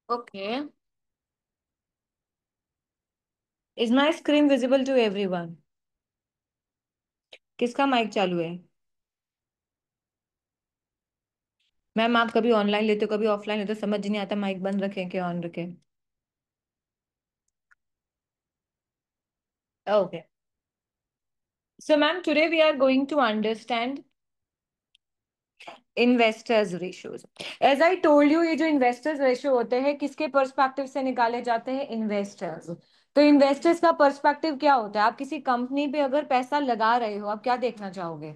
Okay. Is my screen visible to everyone? किसका mic चालू है? मैम आप कभी ऑनलाइन लेते हो कभी ऑफलाइन लेते हो, समझ नहीं आता माइक बंद रखें कि ऑन रखें। Okay. So ma'am today we are going to understand investors ratios. As I told you, ये जो इन्वेस्टर्स रेशियो होते हैं किसके पर्सपेक्टिव से निकाले जाते हैं? इन्वेस्टर्स। तो इन्वेस्टर्स का पर्सपेक्टिव क्या होता है? आप किसी कंपनी पे अगर पैसा लगा रहे हो, आप क्या देखना चाहोगे?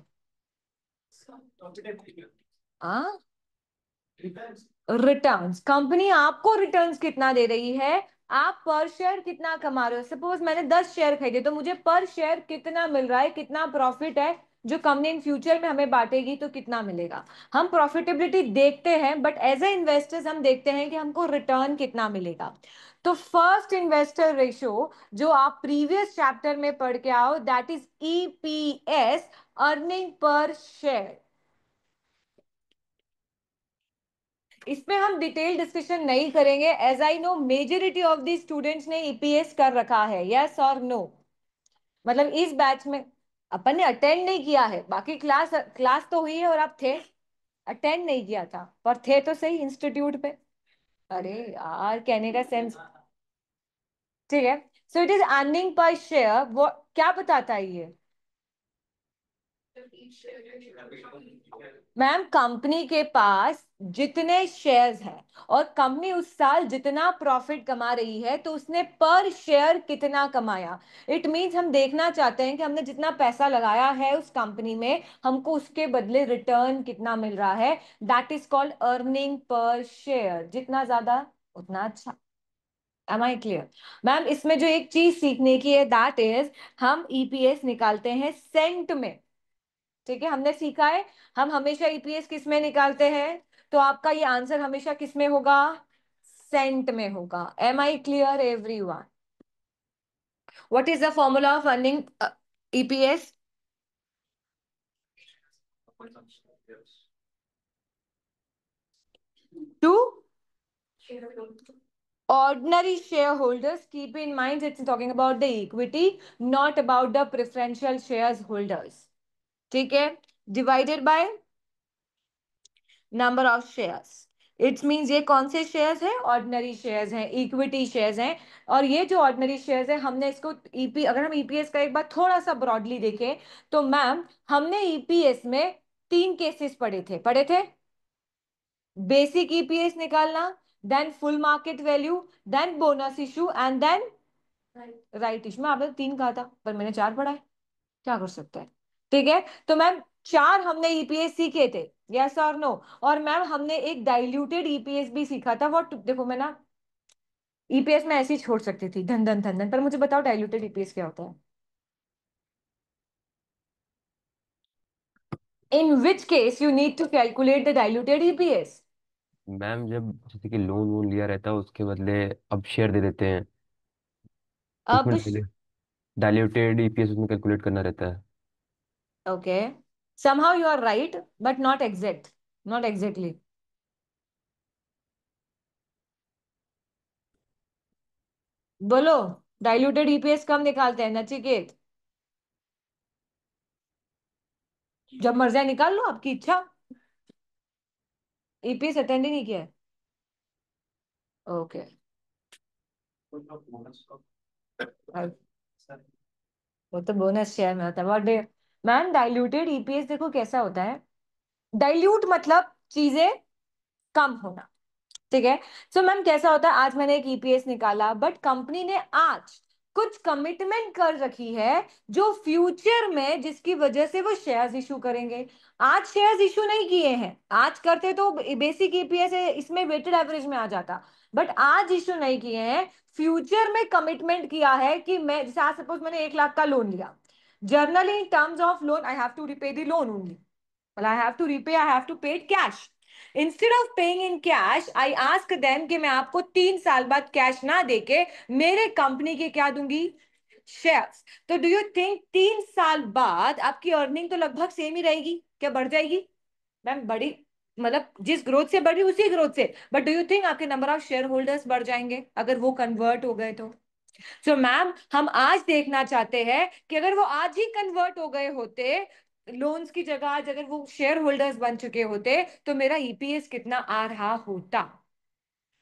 हाँ, रिटर्न्स। कंपनी आपको रिटर्न्स कितना दे रही है, आप पर शेयर कितना कमा रहे हो। सपोज मैंने 10 शेयर खरीदे तो मुझे पर शेयर कितना मिल रहा है, कितना प्रॉफिट है जो कंपनी इन फ्यूचर में हमें बांटेगी तो कितना मिलेगा। हम प्रॉफिटेबिलिटी देखते हैं बट एज ए इन्वेस्टर्स हम देखते हैं कि हमको रिटर्न कितना मिलेगा। तो फर्स्ट इन्वेस्टर रेशियो जो आप प्रीवियस चैप्टर में पढ़ के आओ, that is EPS, earning per share. इसमें हम डिटेल डिस्कशन नहीं करेंगे, as I know majority of the students ने ईपीएस कर रखा है, यस और नो? मतलब इस बैच में अपन ने अटेंड नहीं किया है, बाकी क्लास क्लास तो हुई है और आप थे, अटेंड नहीं किया था पर थे तो सही इंस्टीट्यूट पे। अरे यार कहने का सेंस। ठीक है। So it is earning per share, वो क्या बताता है ये? मैम कंपनी के पास जितने शेयर्स हैं और कंपनी उस साल जितना प्रॉफिट कमा रही है तो उसने पर शेयर कितना कमाया। इट मींस हम देखना चाहते हैं कि हमने जितना पैसा लगाया है उस कंपनी में हमको उसके बदले रिटर्न कितना मिल रहा है। That is called earning per share. जितना ज्यादा उतना अच्छा। M I clear? मैम इसमें जो एक चीज सीखने की है दैट इज हम ईपीएस निकालते हैं सेंट में। ठीक है, हमने सीखा है हम हमेशा ईपीएस किस में निकालते हैं। तो आपका ये आंसर हमेशा किस में होगा? सेंट में होगा। Am I clear everyone? What is the formula of earning EPS? To ordinary shareholders, keep in mind it's talking about the equity, not about the preferential shares holders. ठीक है, divided by number of shares. It's means ये कौन से shares हैं? Ordinary shares हैं, equity shares हैं। और ये जो ऑर्डिनरी शेयर्स है हमने इसको ईपी, अगर हम ईपीएस का एक बार थोड़ा सा ब्रॉडली देखें तो मैम हमने ईपीएस में 3 केसेस पढ़े थे। बेसिक ईपीएस निकालना, then full market value, then bonus issue and then right issue. में आपने 3 कहा था पर मैंने 4 पढ़ा है, क्या कर सकते हैं। ठीक है, तो मैम 4 हमने ईपीएस सीखे थे, यस और नो? और मैम हमने एक डाइल्यूटेड ईपीएस भी सीखा था। वो देखो मैं ना ईपीएस में ऐसे ही छोड़ सकती थी धन धन धन धन, पर मुझे बताओ डाइल्यूटेड ईपीएस क्या होता है? In which case you need to calculate the diluted EPS? Ma'am जब जैसे कि लोन वोन लिया रहता है उसके बदले अब शेयर दे देते हैं, अब उसमें डाइल्यूटेड ईपीएस उसमें कैलकुलेट करना रहता है। Okay, somehow you are right but not exact, not exactly। बोलो, डाइल्यूटेड ईपीएस कब निकालते हैं नचिकेत? जब मर्जी निकाल लो, आपकी इच्छा। ईपीएस अटेंड ही नहीं किया है? ओके। वो तो बोनस शेयर में होता है बट मैम डाइल्यूटेड ईपीएस देखो कैसा होता है। डाइल्यूट मतलब चीजें कम होना। ठीक है। सो मैम कैसा होता है, आज मैंने एक ईपीएस निकाला बट कंपनी ने आज कुछ कमिटमेंट कर रखी है जो फ्यूचर में जिसकी वजह से वो शेयर्स इशू करेंगे। आज शेयर्स इशू नहीं किए हैं, आज करते तो बेसिक ईपीएस है इसमें वेटेड एवरेज में आ जाता, बट आज इशू नहीं किए हैं। फ्यूचर में कमिटमेंट किया है कि मैं जैसे आज सपोज मैंने 1 लाख का लोन लिया, generally in terms of loan I have to repay the loan only, well I have to repay, I have to pay it cash। Instead of paying in cash I ask them कि मैं आपको 3 साल बाद cash ना देके मेरे company के क्या दूंगी, शेयर्स। तो डू यू थिंक 3 साल बाद आपकी अर्निंग तो लगभग सेम ही रहेगी, क्या बढ़ जाएगी? मैम बड़ी, मतलब जिस ग्रोथ से बढ़ी उसी ग्रोथ से, बट डू यू थिंक आपके नंबर ऑफ शेयर होल्डर्स बढ़ जाएंगे अगर वो कन्वर्ट हो गए तो? सो मैम हम आज देखना चाहते हैं कि अगर वो आज ही कन्वर्ट हो गए होते लोन्स की जगह, आज अगर वो शेयर होल्डर्स बन चुके होते तो मेरा ईपीएस कितना आ रहा होता।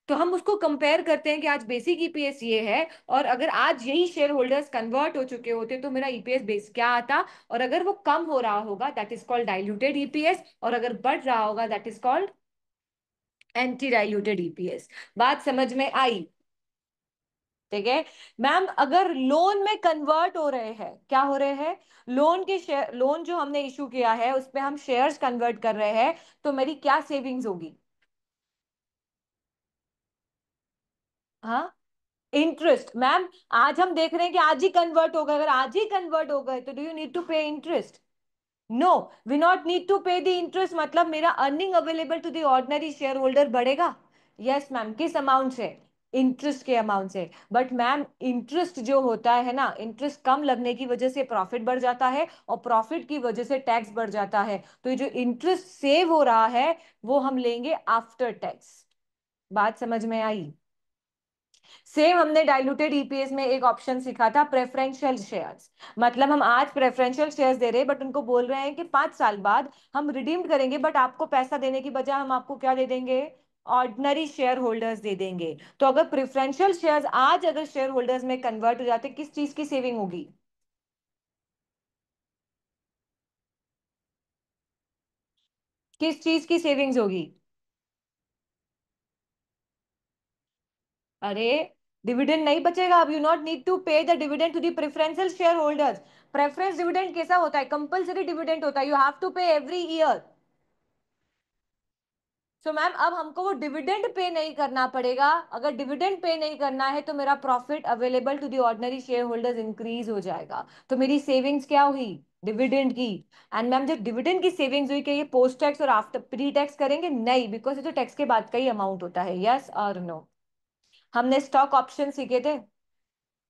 तो हम उसको कंपेयर करते हैं कि आज बेसिक ईपीएस ये है, और अगर आज यही शेयर होल्डर्स कन्वर्ट हो चुके होते तो मेरा ईपीएस बेस क्या आता। और अगर वो कम हो रहा होगा that is called diluted EPS, और अगर बढ़ रहा होगा that is called anti diluted EPS. बात समझ में आई? ठीक है। मैम अगर लोन में कन्वर्ट हो रहे हैं, क्या हो रहे हैं, लोन के शेयर, लोन जो हमने इशू किया है उस पे हम शेयर्स कन्वर्ट कर रहे हैं, तो मेरी क्या सेविंग्स होगी? हाँ, इंटरेस्ट। मैम आज हम देख रहे हैं कि आज ही कन्वर्ट हो गए, अगर आज ही कन्वर्ट हो गए तो do you need to pay interest? No, we not need to pay the interest. मतलब मेरा earning available to the ordinary share holder बढ़ेगा। यस मैम, किस अमाउंट से? इंटरेस्ट के अमाउंट से। बट मैम इंटरेस्ट जो होता है ना, इंटरेस्ट कम लगने की वजह से प्रॉफिट बढ़ जाता है, और प्रॉफिट की वजह से टैक्स बढ़ जाता है। तो ये जो इंटरेस्ट सेव हो रहा है वो हम लेंगे आफ्टर टैक्स। बात समझ में आई? सेम हमने डाइल्यूटेड ईपीएस में एक ऑप्शन सीखा था, प्रेफरेंशियल शेयर्स। मतलब हम आज प्रेफरेंशियल शेयर्स दे रहे हैं बट उनको बोल रहे हैं कि 5 साल बाद हम रिडीम करेंगे, बट आपको पैसा देने की बजाय हम आपको क्या दे देंगे, ऑर्डिनरी शेयर होल्डर्स दे देंगे। तो अगर प्रेफरेंशियल शेयर्स आज अगर शेयर होल्डर्स में कन्वर्ट हो जाते, किस चीज की सेविंग होगी? किस चीज की सेविंग्स होगी? अरे डिविडेंड नहीं बचेगा। अब you not need to pay the dividend to the preferential share holders. Preference dividend कैसा होता है, कंपलसरी डिविडेंड होता है, you have to pay every year. So ma'am अब हमको वो डिविडेंड पे नहीं करना पड़ेगा। अगर डिविडेंड पे नहीं करना है तो मेरा profit available to the ordinary share holders increase हो जाएगा। तो मेरी सेविंग्स क्या हुई, डिविडेंड की। एंड मैम जब डिविडेंड की सेविंग्स हुई, क्या ये पोस्ट टैक्स और आफ्टर प्री टैक्स करेंगे? नहीं, बिकॉज ये तो टैक्स के बाद का ही अमाउंट होता है। यस और नो? हमने स्टॉक ऑप्शन सीखे थे,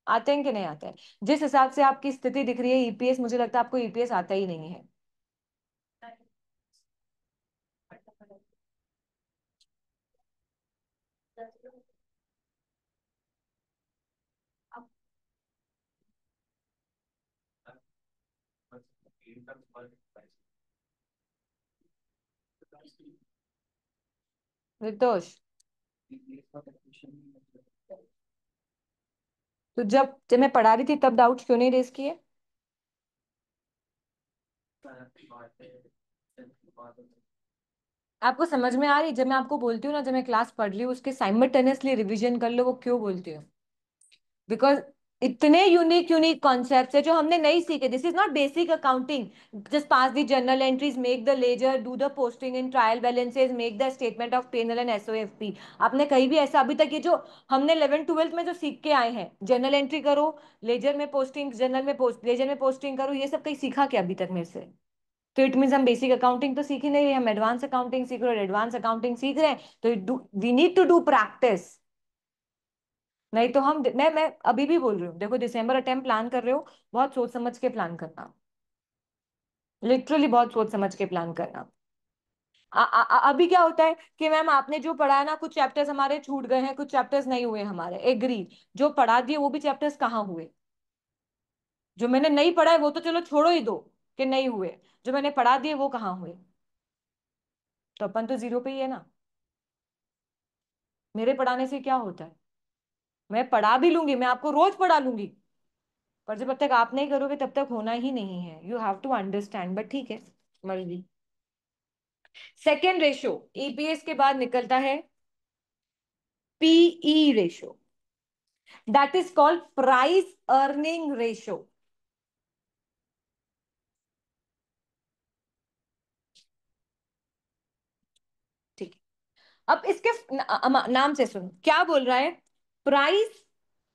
आते हैं कि नहीं आते हैं? जिस हिसाब से आपकी स्थिति दिख रही है ईपीएस, मुझे लगता है आपको ईपीएस आता ही नहीं है। निर्दोष। तो जब जब मैं पढ़ा रही थी तब डाउट्स क्यों नहीं रेज किए? आपको समझ में आ रही, जब मैं आपको बोलती हूँ ना, जब मैं क्लास पढ़ रही हूँ उसके साइमल्टेनियसली रिवीजन कर लो, वो क्यों बोलती हूँ? बिकॉज इतने यूनिक यूनिक कॉन्सेप्ट्स है जो हमने नहीं सीखे। This is not basic accounting. Just pass the journal entries, make the ledger, do the posting in trial balances, make the statement of P and L and SOFP. आपने कहीं भी ऐसा अभी तक ये जो हमने 11th 12th में जो सीख के आए हैं, जर्नल एंट्री करो, लेजर में पोस्टिंग, जर्नल में पोस्ट, लेजर में पोस्टिंग करो, ये सब कहीं सीखा क्या अभी तक मेरे से? तो इट मीन हम बेसिक अकाउंटिंग तो सीख ही नहीं रहे, हम एडवांस अकाउंटिंग सीख रहे हैं, एडवांस अकाउंटिंग सीख रहे हैं तो we need to do practice. नहीं तो हम, मैं अभी भी बोल रही हूँ, देखो दिसंबर अटेम्प्ट प्लान कर रहे हो, बहुत सोच समझ के प्लान करना, लिटरली बहुत सोच समझ के प्लान करना। अभी क्या होता है कि मैम आपने जो पढ़ा है ना, कुछ चैप्टर्स हमारे छूट गए हैं, कुछ चैप्टर्स नहीं हुए हमारे, एग्री। जो पढ़ा दिए वो भी चैप्टर्स कहाँ हुए? जो मैंने नहीं पढ़ा है वो तो चलो छोड़ो ही दो कि नहीं हुए, जो मैंने पढ़ा दिए वो कहाँ हुए? तो अपन तो जीरो पे ही है ना। मेरे पढ़ाने से क्या होता है? मैं पढ़ा भी लूंगी, मैं आपको रोज पढ़ा लूंगी, पर जब तक आप नहीं करोगे तब तक होना ही नहीं है। You have to understand, but ठीक है, मर्जी। सेकेंड रेशो ईपीएस के बाद निकलता है PE ratio, that is called price earning ratio. ठीक है, अब इसके नाम से सुन क्या बोल रहा है, प्राइस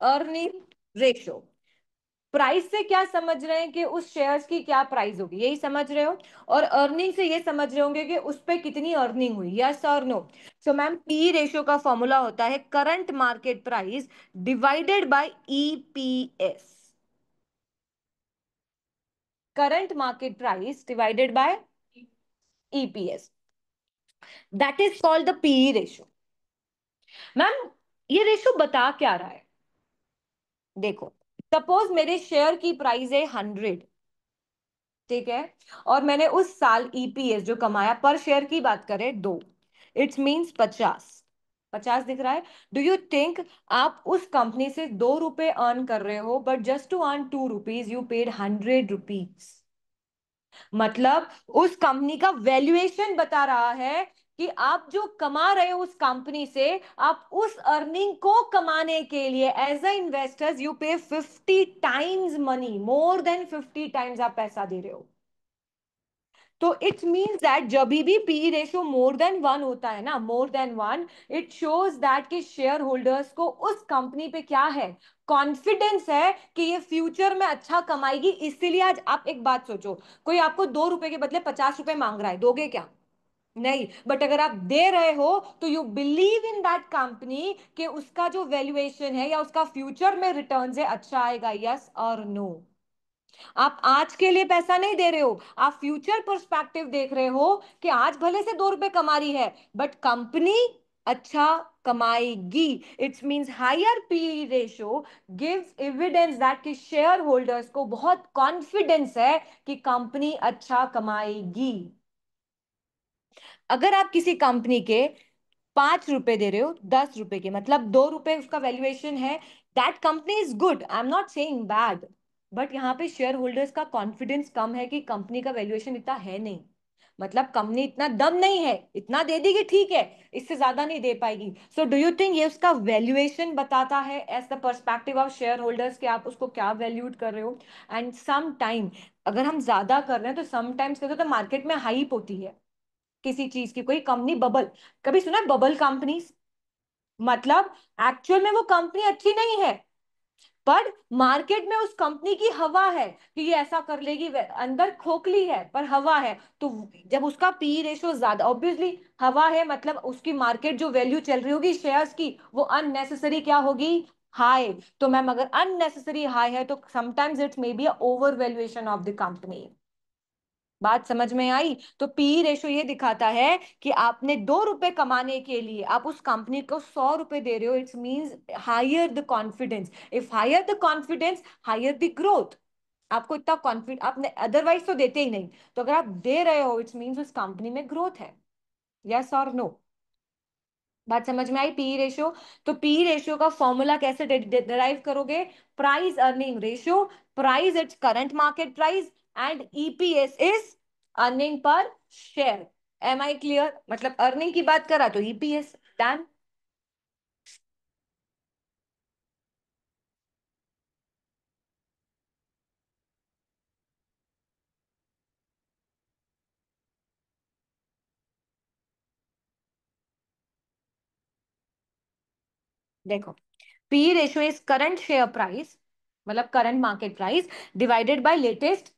अर्निंग रेशो। प्राइस से क्या समझ रहे हैं कि उस शेयर्स की क्या प्राइस होगी, यही समझ रहे हो। और अर्निंग से ये समझ रहे होंगे कि उस पे कितनी अर्निंग हुई, यस और no. So ma'am P ratio का फॉर्मूला होता है current market price divided by EPS. Current market price divided by EPS, that is called the PE ratio. Ma'am ये रेशियो बता क्या रहा है, देखो सपोज मेरे शेयर की प्राइस है 100, ठीक है, और मैंने उस साल ईपीएस जो कमाया पर शेयर की बात करें 2, इट्स मींस 50। 50 दिख रहा है। डू यू थिंक आप उस कंपनी से 2 रुपए अर्न कर रहे हो, but just to earn 2 rupees you paid 100 rupees. मतलब उस कंपनी का वैल्यूएशन बता रहा है कि आप जो कमा रहे हो उस कंपनी से, आप उस अर्निंग को कमाने के लिए एज अ इन्वेस्टर्स यू पे 50 times money, more than 50 times आप पैसा दे रहे हो। तो इट मीन्स दैट जब भी पी रेशियो मोर देन 1 होता है ना, more than 1, it shows that कि शेयर होल्डर्स को उस कंपनी पे क्या है, कॉन्फिडेंस है कि ये फ्यूचर में अच्छा कमाएगी। इसीलिए आज आप एक बात सोचो, कोई आपको 2 रुपए के बदले 50 रुपए मांग रहा है, दोगे क्या? नहीं। बट अगर आप दे रहे हो तो you believe in that company कि उसका जो वैल्यूएशन है या उसका फ्यूचर में रिटर्न है अच्छा आएगा, यस और नो। आप आज के लिए पैसा नहीं दे रहे हो, आप फ्यूचर पर्सपेक्टिव देख रहे हो कि आज भले से 2 रुपए कमा रही है बट कंपनी अच्छा कमाएगी। It's means higher P ratio gives evidence that कि शेयर होल्डर्स को बहुत कॉन्फिडेंस है कि कंपनी अच्छा कमाएगी। अगर आप किसी कंपनी के 5 रुपए दे रहे हो 10 रुपए के, मतलब 2 रुपए उसका वैल्यूएशन है, that company is good, I am not saying bad. But यहाँ पे शेयर होल्डर्स का कॉन्फिडेंस कम है कि कंपनी का वैल्यूएशन इतना है नहीं, मतलब कंपनी इतना दम नहीं है, इतना दे देगी ठीक है, इससे ज्यादा नहीं दे पाएगी। सो डू यू थिंक ये उसका वैल्यूएशन बताता है as the perspective of share holders कि आप उसको क्या वैल्यूड कर रहे हो। एंड सम टाइम अगर हम ज्यादा कर रहे हैं तो समटाइम्स कहते तो मार्केट में हाइप होती है किसी चीज की, कोई कंपनी बबल, कभी सुना है बबल कंपनीज? मतलब एक्चुअल में वो कंपनी अच्छी नहीं है, पर मार्केट में उस कंपनी की हवा है कि ये ऐसा कर लेगी, अंदर खोखली है पर हवा है। तो जब उसका पी रेशियो ज्यादा, ऑब्वियसली हवा है मतलब उसकी मार्केट जो वैल्यू चल रही होगी शेयर्स की वो अननेसेसरी क्या होगी, हाई। तो मैम अगर अननेसेसरी हाई है तो sometimes it's may be over valuation of the company. बात समझ में आई? तो पी रेशो ये दिखाता है कि आपने 2 रुपए कमाने के लिए आप उस कंपनी को 100 रुपए दे रहे हो, it's means higher the confidence. If higher the confidence higher the growth. आपको इतना कॉन्फिडेंस आपने अदरवाइज तो देते ही नहीं, तो अगर आप दे रहे हो इट्स मींस उस कंपनी में ग्रोथ है, यस और नो। बात समझ में आई? पी रेशियो, तो पी रेशियो का फॉर्मूला कैसे डिराइव करोगे? Price earning ratio, price it's current market price and EPS is earning per share. Am I clear? मतलब अर्निंग की बात करा तो ईपीएस, डन। देखो P ratio is current share price, मतलब current market price divided by latest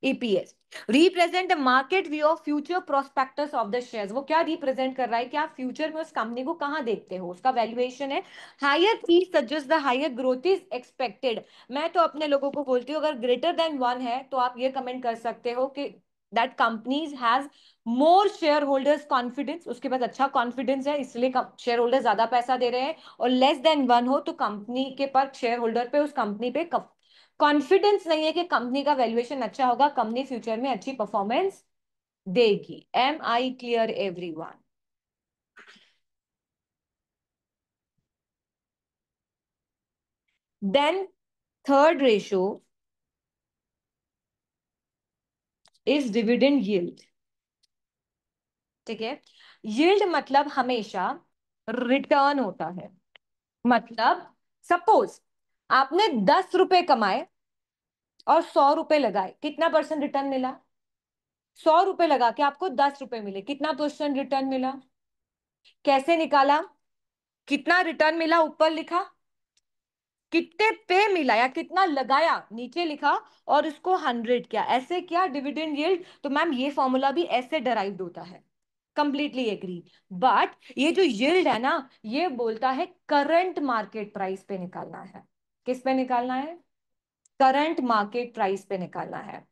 EPS, represent the market view of future prospectus of the shares. वो क्या represent कर रहा है कि आप फ्यूचर में उस कंपनी को कहां देखते हो, उसका वैल्यूएशन है। Higher P suggest the higher growth is expected. मैं तो अपने लोगों को बोलती हूँ अगर ग्रेटर देन 1 है तो आप ये कमेंट कर सकते हो कि that companies has more share holders confidence, उसके पास अच्छा कॉन्फिडेंस है इसलिए शेयर होल्डर ज्यादा पैसा दे रहे हैं। और लेस देन 1 हो तो कंपनी के पास शेयर होल्डर पे उस कंपनी पे कॉन्फिडेंस नहीं है कि कंपनी का वैल्यूएशन अच्छा होगा, कंपनी फ्यूचर में अच्छी परफॉर्मेंस देगी। Am I clear everyone? Then third ratio is dividend yield, ठीक है। यील्ड मतलब हमेशा रिटर्न होता है। मतलब सपोज आपने 10 रुपए कमाए और 100 रुपए लगाए, कितना परसेंट रिटर्न मिला? 100 रुपए लगा के आपको 10 रुपए मिले, कितना परसेंट रिटर्न मिला? कैसे निकाला? कितना रिटर्न मिला ऊपर लिखा, कितने पे मिला या कितना लगाया नीचे लिखा, और उसको 100 किया, ऐसे किया डिविडेंड यील्ड। तो मैम ये फॉर्मूला भी ऐसे डराइव्ड होता है। Completely agree. बट ये जो यील्ड है ना, ये बोलता है करंट मार्केट प्राइस पे निकालना है। किस पे निकालना है? करंट मार्केट प्राइस पे निकालना है।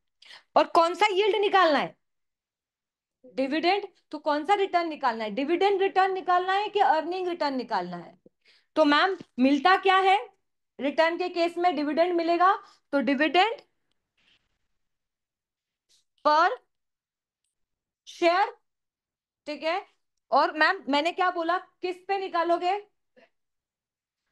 और कौन सा यील्ड निकालना है? डिविडेंड। तो कौन सा रिटर्न निकालना है? डिविडेंड रिटर्न निकालना है कि अर्निंग रिटर्न निकालना है? तो मैम मिलता क्या है? रिटर्न के केस में डिविडेंड मिलेगा, तो डिविडेंड पर शेयर। ठीक है। और मैम मैंने क्या बोला, किस पे निकालोगे?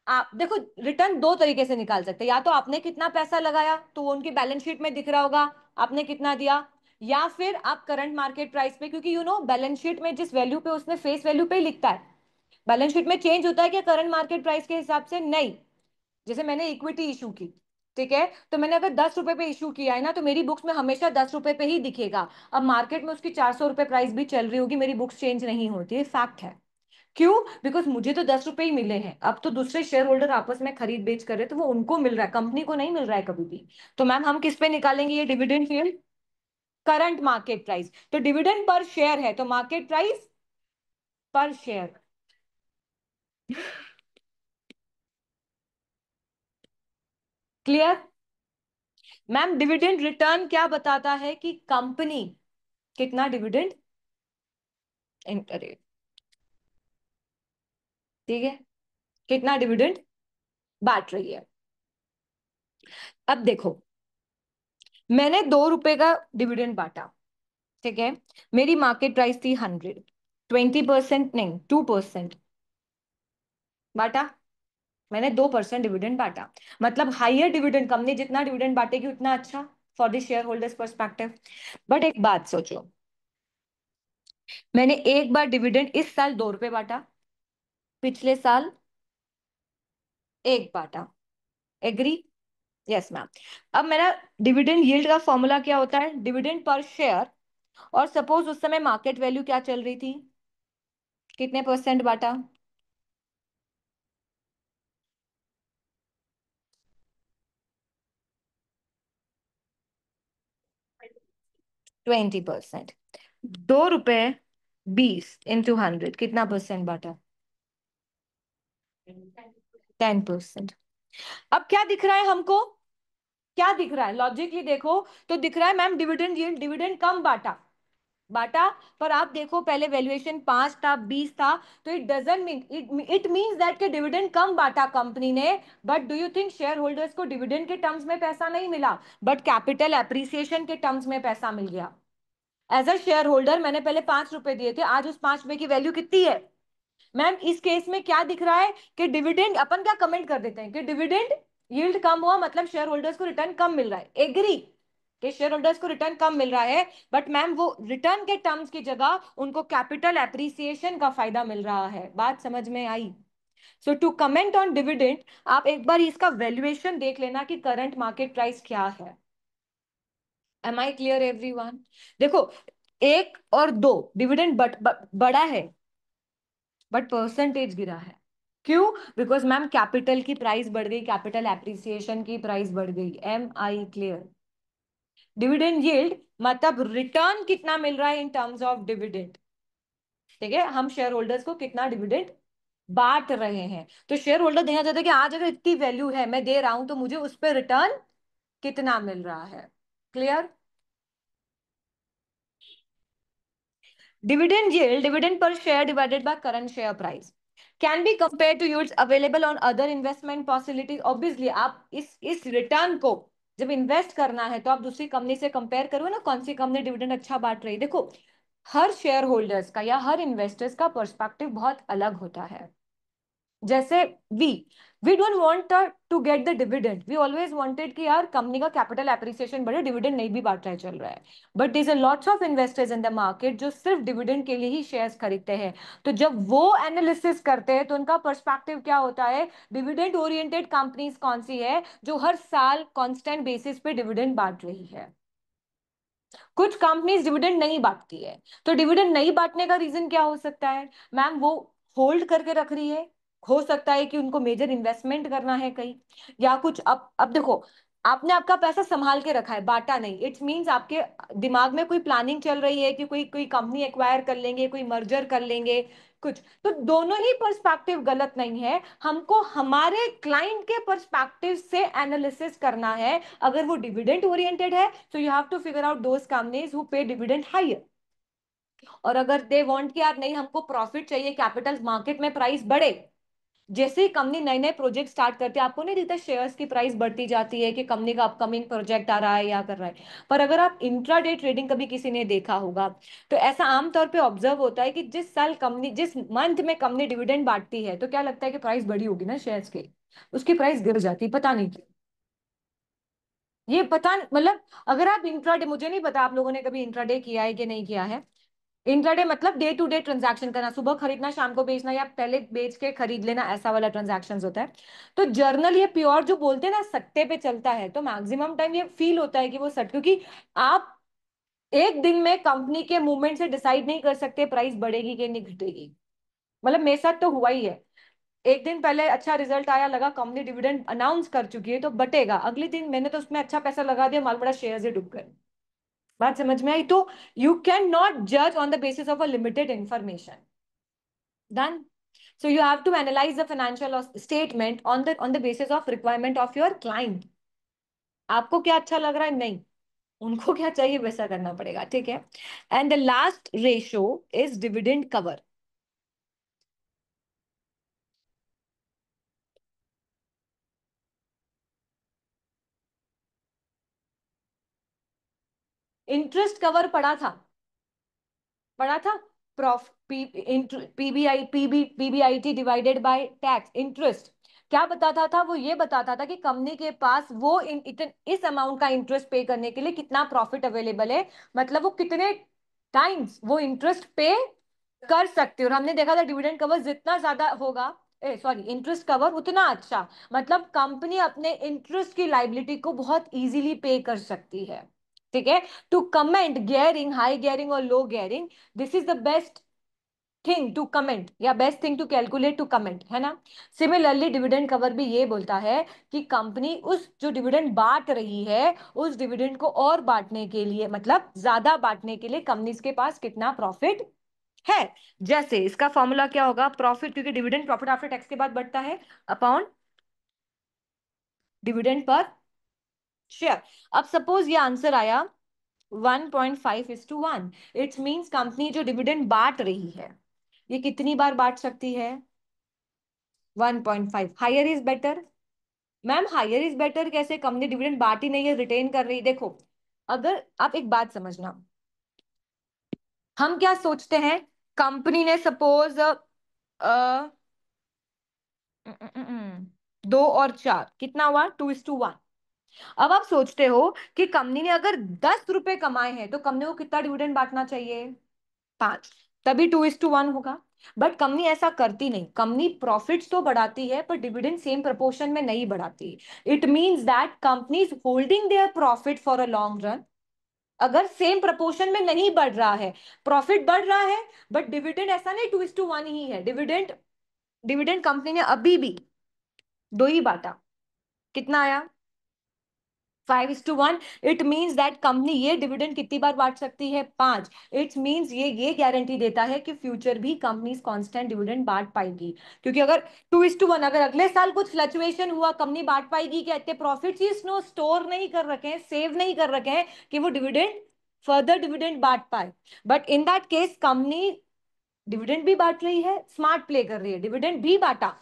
आप देखो, रिटर्न दो तरीके से निकाल सकते हैं। या तो आपने कितना पैसा लगाया तो वो उनकी बैलेंस शीट में दिख रहा होगा, आपने कितना दिया। या फिर आप करंट मार्केट प्राइस पे, क्योंकि बैलेंस शीट में जिस वैल्यू पे उसने फेस वैल्यू पे ही लिखता है। बैलेंस शीट में चेंज होता है क्या करंट मार्केट प्राइस के हिसाब से? नहीं। जैसे मैंने इक्विटी इशू की, ठीक है, तो मैंने अगर 10 रुपए पे इशू किया है ना, तो मेरी बुक्स में हमेशा 10 रुपए पे ही दिखेगा। अब मार्केट में उसकी 400 रुपए प्राइस भी चल रही होगी, मेरी बुक्स चेंज नहीं होती है, फैक्ट है। क्यों? बिकॉज मुझे तो 10 रुपए ही मिले हैं, अब तो दूसरे शेयर होल्डर आपस में खरीद बेच कर रहे हैं, तो वो उनको मिल रहा है, कंपनी को नहीं मिल रहा है कभी भी। तो मैम हम किस पे निकालेंगे ये dividend yield? Current market price. तो डिविडेंड पर शेयर है, तो मार्केट प्राइस पर share. Clear? Ma'am dividend return क्या बताता है कि कंपनी कितना डिविडेंड, अरे ठीक है, कितना डिविडेंड बांट रही है। अब देखो, मैंने 2 रुपए का डिविडेंड बांटा, ठीक है, मेरी मार्केट प्राइस थी 100, 20% नहीं 2% बांटा, मैंने 2% डिविडेंड बांटा। मतलब हाइयर डिविडेंड, कंपनी जितना डिविडेंड बांटेगी उतना अच्छा for the share holders perspective. But एक बात सोचो, मैंने एक बार डिविडेंड इस साल 2 रुपए बांटा, पिछले साल एक बांटा। एग्री? Yes ma'am. अब मेरा डिविडेंड यील्ड का फॉर्मूला क्या होता है? Dividend per share. और सपोज उस समय मार्केट वैल्यू क्या चल रही थी, कितने परसेंट बांटा? 20%। 2 रुपए 20 इंटू 100 कितना परसेंट बांटा? 10%। अब क्या दिख रहा है हमको? क्या दिख रहा है लॉजिकली देखो, तो दिख रहा है मैम डिविडेंड यील्ड, डिविडेंड कम बांटा, बांटा। पर आप देखो पहले वैल्यूएशन 5 था, 20 था, तो it doesn't mean, it means that के डिविडेंड कम बांटा कंपनी ने। But do you think share holders को डिविडेंड के टर्म्स में पैसा नहीं मिला, बट कैपिटल एप्रिसिएशन के टर्म्स में पैसा मिल गया? एज अ शेयर होल्डर मैंने पहले 5 रुपए दिए थे, आज उस 5 रुपए की वैल्यू कितनी है? मैम इस केस में क्या दिख रहा है कि डिविडेंड, अपन क्या कमेंट कर देते हैं कि डिविडेंड यील्ड कम हुआ मतलब शेयर होल्डर्स को रिटर्न कम मिल रहा है, एग्री कि शेयर होल्डर्स को रिटर्न कम मिल रहा है। बट मैम वो रिटर्न के टर्म्स की जगह उनको कैपिटल एप्रिसिएशन का फायदा मिल रहा है। बात समझ में आई? सो टू कमेंट ऑन डिविडेंड, आप एक बार इसका वैल्यूएशन देख लेना कि करंट मार्केट प्राइस क्या है। Am I clear everyone? देखो, एक और दो, डिविडेंड बड़ा है बट परसेंटेज गिरा है। क्यों? बिकॉज मैम कैपिटल की प्राइस बढ़ गई, कैपिटल एप्रिसिएशन की प्राइस बढ़ गई। Am I clear? Dividend yield मतलब रिटर्न कितना मिल रहा है इन टर्म्स ऑफ डिविडेंड, ठीक है, हम शेयर होल्डर्स को कितना डिविडेंड बांट रहे हैं। तो शेयर होल्डर देखना चाहते हैं कि आज अगर इतनी वैल्यू है मैं दे रहा हूं, तो मुझे उस पर रिटर्न कितना मिल रहा है। Clear? Dividend yield, dividend per share divided by current share price, can be compared to yields available on other investment facilities. Obviously, आप इस रिटर्न को जब इन्वेस्ट करना है तो आप दूसरी कंपनी से कंपेयर करो ना, कौन सी कंपनी डिविडेंड अच्छा बांट रही है। देखो, हर शेयर होल्डर्स का या हर इन्वेस्टर्स का पर्सपेक्टिव बहुत अलग होता है। जैसे we we don't want to get the dividend, we always wanted कि यार कंपनी का कैपिटल एप्रिसिएशन बढ़े, डिविडेंड नहीं भी बांट रहा है, चल रहा है। But there are lots of investors in the market जो सिर्फ डिविडेंड के लिए ही शेयर्स खरीदते हैं। तो जब वो एनालिसिस करते हैं तो उनका पर्सपेक्टिव क्या होता है? डिविडेंड ओरिएंटेड कंपनीज कौन सी है जो हर साल कांस्टेंट बेसिस पे डिविडेंड बांट रही है। कुछ कंपनीज डिविडेंड नहीं बांटती है। तो डिविडेंड नहीं बांटने का रीजन क्या हो सकता है? मैम वो होल्ड करके रख रही है, हो सकता है कि उनको मेजर इन्वेस्टमेंट करना है कहीं, या कुछ। अब देखो, आपने आपका पैसा संभाल के रखा है, बांटा नहीं। इट्स मींस आपके दिमाग में कोई प्लानिंग चल रही है कि कोई कोई कंपनी एक्वायर कर लेंगे, कोई मर्जर कर लेंगे कुछ। तो दोनों ही पर्सपेक्टिव गलत नहीं है, हमको हमारे क्लाइंट के पर्सपेक्टिव से एनालिसिस करना है। अगर वो डिविडेंड ओरिएंटेड है, तो you have to figure out those companies who pay dividend higher. और अगर दे वांट कि यार नहीं, हमको प्रॉफिट चाहिए, कैपिटल मार्केट में प्राइस बढ़े, जैसे ही कंपनी नए नए प्रोजेक्ट स्टार्ट करती है, आपको नहीं दिखता शेयर्स की प्राइस बढ़ती जाती है कि कंपनी का अपकमिंग प्रोजेक्ट आ रहा है या कर रहा है। पर अगर आप इंट्राडे ट्रेडिंग कभी किसी ने देखा होगा, तो ऐसा आमतौर पे ऑब्जर्व होता है कि जिस साल कंपनी, जिस मंथ में कंपनी डिविडेंड बांटती है, तो क्या लगता है कि प्राइस बढ़ी होगी ना शेयर्स की, उसकी प्राइस गिर जाती है, पता नहीं क्यों। ये पता मतलब, अगर आप इंट्राडे, मुझे नहीं पता आप लोगों ने कभी इंट्राडे किया है कि नहीं किया है। इंट्राडे मतलब डे टू डे ट्रांजैक्शन करना, सुबह खरीदना शाम को बेचना, या पहले बेच के खरीद लेना, ऐसा वाला ट्रांजैक्शन होता है। तो जर्नल ये प्योर जो बोलते हैं ना, सट्टे पे चलता है, तो मैक्सिमम टाइम ये फील होता है कि वो सट, क्योंकि आप एक दिन में कंपनी के मूवमेंट से डिसाइड नहीं कर सकते प्राइस बढ़ेगी कि नहीं घटेगी। मतलब मेरे साथ तो हुआ ही है, एक दिन पहले अच्छा रिजल्ट आया, लगा कंपनी डिविडेंड अनाउंस कर चुकी है तो बटेगा, अगले दिन मैंने तो उसमें अच्छा पैसा लगा दिया, माल बड़ा शेयर से डूब गए। बात समझ में आई? तो यू कैन नॉट जज on the basis of a limited information. Done. So you have to analyze the financial statement on the basis of requirement of your client. आपको क्या अच्छा लग रहा है, नहीं, उनको क्या चाहिए वैसा करना पड़ेगा, ठीक है। And the last ratio is dividend cover. Interest cover पढ़ा था, पढ़ा था। Prof PBI PBIT divided by tax interest. क्या बताता था वो? ये बताता था कि कंपनी के पास वो इस अमाउंट का इंटरेस्ट पे करने के लिए कितना प्रॉफिट अवेलेबल है, मतलब वो कितने टाइम्स वो इंटरेस्ट पे कर सकते हो। और हमने देखा था डिविडेंड कवर जितना ज्यादा होगा, ए सॉरी, इंटरेस्ट कवर उतना अच्छा, मतलब कंपनी अपने इंटरेस्ट की लाइबिलिटी को बहुत इजीली पे कर सकती है, ठीक है। To comment gearing, high gearing और low gearing, this is the best thing to comment, या best thing to calculate to comment, है ना। सिमिलरली डिविडेंड कवर भी ये बोलता है कि कंपनी उस जो डिविडेंड बांट रही है, उस डिविडेंड को और बांटने के लिए, मतलब ज्यादा बांटने के लिए कंपनीज के पास कितना प्रॉफिट है। जैसे इसका फॉर्मूला क्या होगा? प्रॉफिट, क्योंकि डिविडेंड प्रॉफिट आफ्टर टैक्स के बाद बढ़ता है, अपॉन डिविडेंड पर शेयर। अब सपोज ये आंसर आया 1.5:1, इट्स मींस कंपनी जो डिविडेंड बांट रही है, ये कितनी बार बांट सकती है? 1.5। Higher is better. Ma'am higher is better कैसे? कंपनी डिविडेंड बांट ही नहीं है, रिटेन कर रही। देखो, अगर आप एक बात समझना, हम क्या सोचते हैं, कंपनी ने सपोज 2 और 4 कितना हुआ? 2:1। अब आप सोचते हो कि कंपनी ने अगर 10 रुपए कमाए हैं, तो कंपनी को कितना डिविडेंड बांटना चाहिए? 5। तभी 2:1 होगा। बट कंपनी ऐसा करती नहीं, कंपनी प्रॉफिट्स तो बढ़ाती है पर डिविडेंड सेम प्रोपोर्शन में नहीं बढ़ाती। It means that company is holding their profit for a long run. अगर सेम प्रोपोर्शन में नहीं बढ़ रहा है, प्रॉफिट बढ़ रहा है, बट डिविडेंड ऐसा नहीं 2:1 ही है, डिविडेंड, डिविडेंड कंपनी ने अभी भी 2 ही बांटा, कितना आया? 5:1। इट मीन्स दैट कंपनी ये डिविडेंड कितनी बार बांट सकती है? 5। इट्स मीन्स ये गारंटी देता है कि फ्यूचर भी कंपनी कांस्टेंट डिविडेंड बांट पाएगी। क्योंकि अगर 2:1, अगर अगले साल कुछ फ्लक्चुएशन हुआ, कंपनी बांट पाएगी क्या? इतने प्रॉफिट ही स्नो स्टोर नहीं कर रखे हैं, सेव नहीं कर रखे हैं कि वो डिविडेंड, फर्दर डिविडेंड बांट पाए। But in that case company dividend भी बांट रही है, स्मार्ट प्ले कर रही है, डिविडेंड भी बांटा।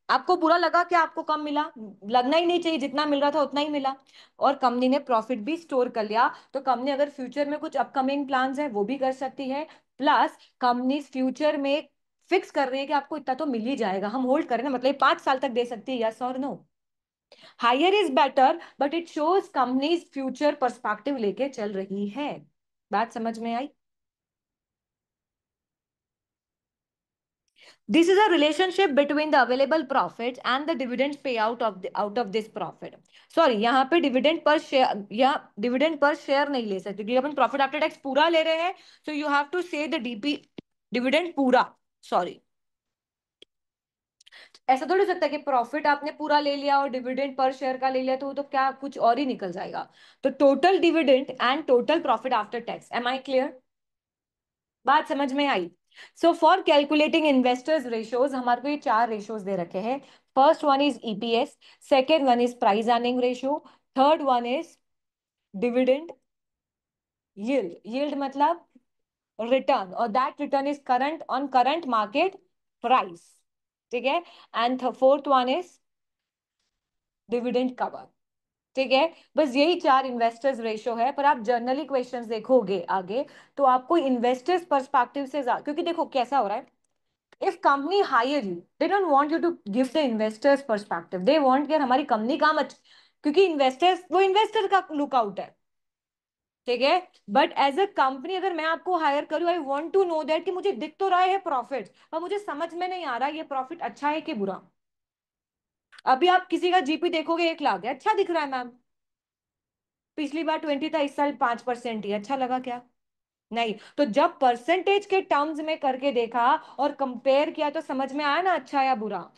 आपको बुरा लगा कि आपको कम मिला? लगना ही नहीं चाहिए, जितना मिल रहा था उतना ही मिला। और कंपनी ने प्रॉफिट भी स्टोर कर लिया, तो कंपनी अगर फ्यूचर में कुछ अपकमिंग प्लान्स है वो भी कर सकती है। प्लस कंपनी फ्यूचर में फिक्स कर रही है कि आपको इतना तो मिल ही जाएगा, हम होल्ड करें ना, मतलब 5 साल तक दे सकती है, यस और no. Higher is better, but it shows company future perspective लेके चल रही है। बात समझ में आई? This is a relationship between the available profits and the dividends payout out of this profit. Sorry, यहाँ पे डिविडेंड पर शेयर या डिविडेंड पर शेयर नहीं ले सकते, क्योंकि अपन प्रॉफिट आफ्टर टैक्स पूरा ले रहे हैं, so you have to say the DP dividend पूरा। सॉरी, ऐसा थोड़ी हो सकता है कि प्रॉफिट आपने पूरा ले लिया और डिविडेंड पर शेयर का ले लिया तो वो तो क्या कुछ और ही निकल जाएगा। तो total dividend and total profit after tax, am I clear? बात समझ में आई? So for calculating investors ratios हमारे को ये चार रेशियोज दे रखे हैं। First one is EPS, second one is price earning ratio, third one is dividend yield, yield मतलब रिटर्न, और that return is current on current market price, ठीक है। And fourth one is dividend cover, ठीक है। बस यही चार investors ratio है, पर आप जर्नली क्वेश्चंस देखोगे आगे तो आपको इन्वेस्टर्स पर्सपेक्टिव से क्योंकि देखो कैसा हो रहा है, if company higher you they don't want you to give the investors perspective, they want कि यार हमारी कंपनी काम अच्छा, क्योंकि इन्वेस्टर्स वो इन्वेस्टर का लुकआउट है, ठीक है। बट एज अ कंपनी अगर मैं आपको हायर करूँ, I want to know that कि मुझे दिख तो रहा है प्रॉफिट, पर मुझे समझ में नहीं आ रहा ये प्रॉफिट अच्छा है कि बुरा। अभी आप किसी का जीपी देखोगे 1 लाख है, अच्छा दिख रहा है मैम, पिछली बार 20 था, इस साल 5% ही, अच्छा लगा क्या? नहीं। तो जब परसेंटेज के टर्म्स में करके देखा और कंपेयर किया तो समझ में आया ना अच्छा या बुरा।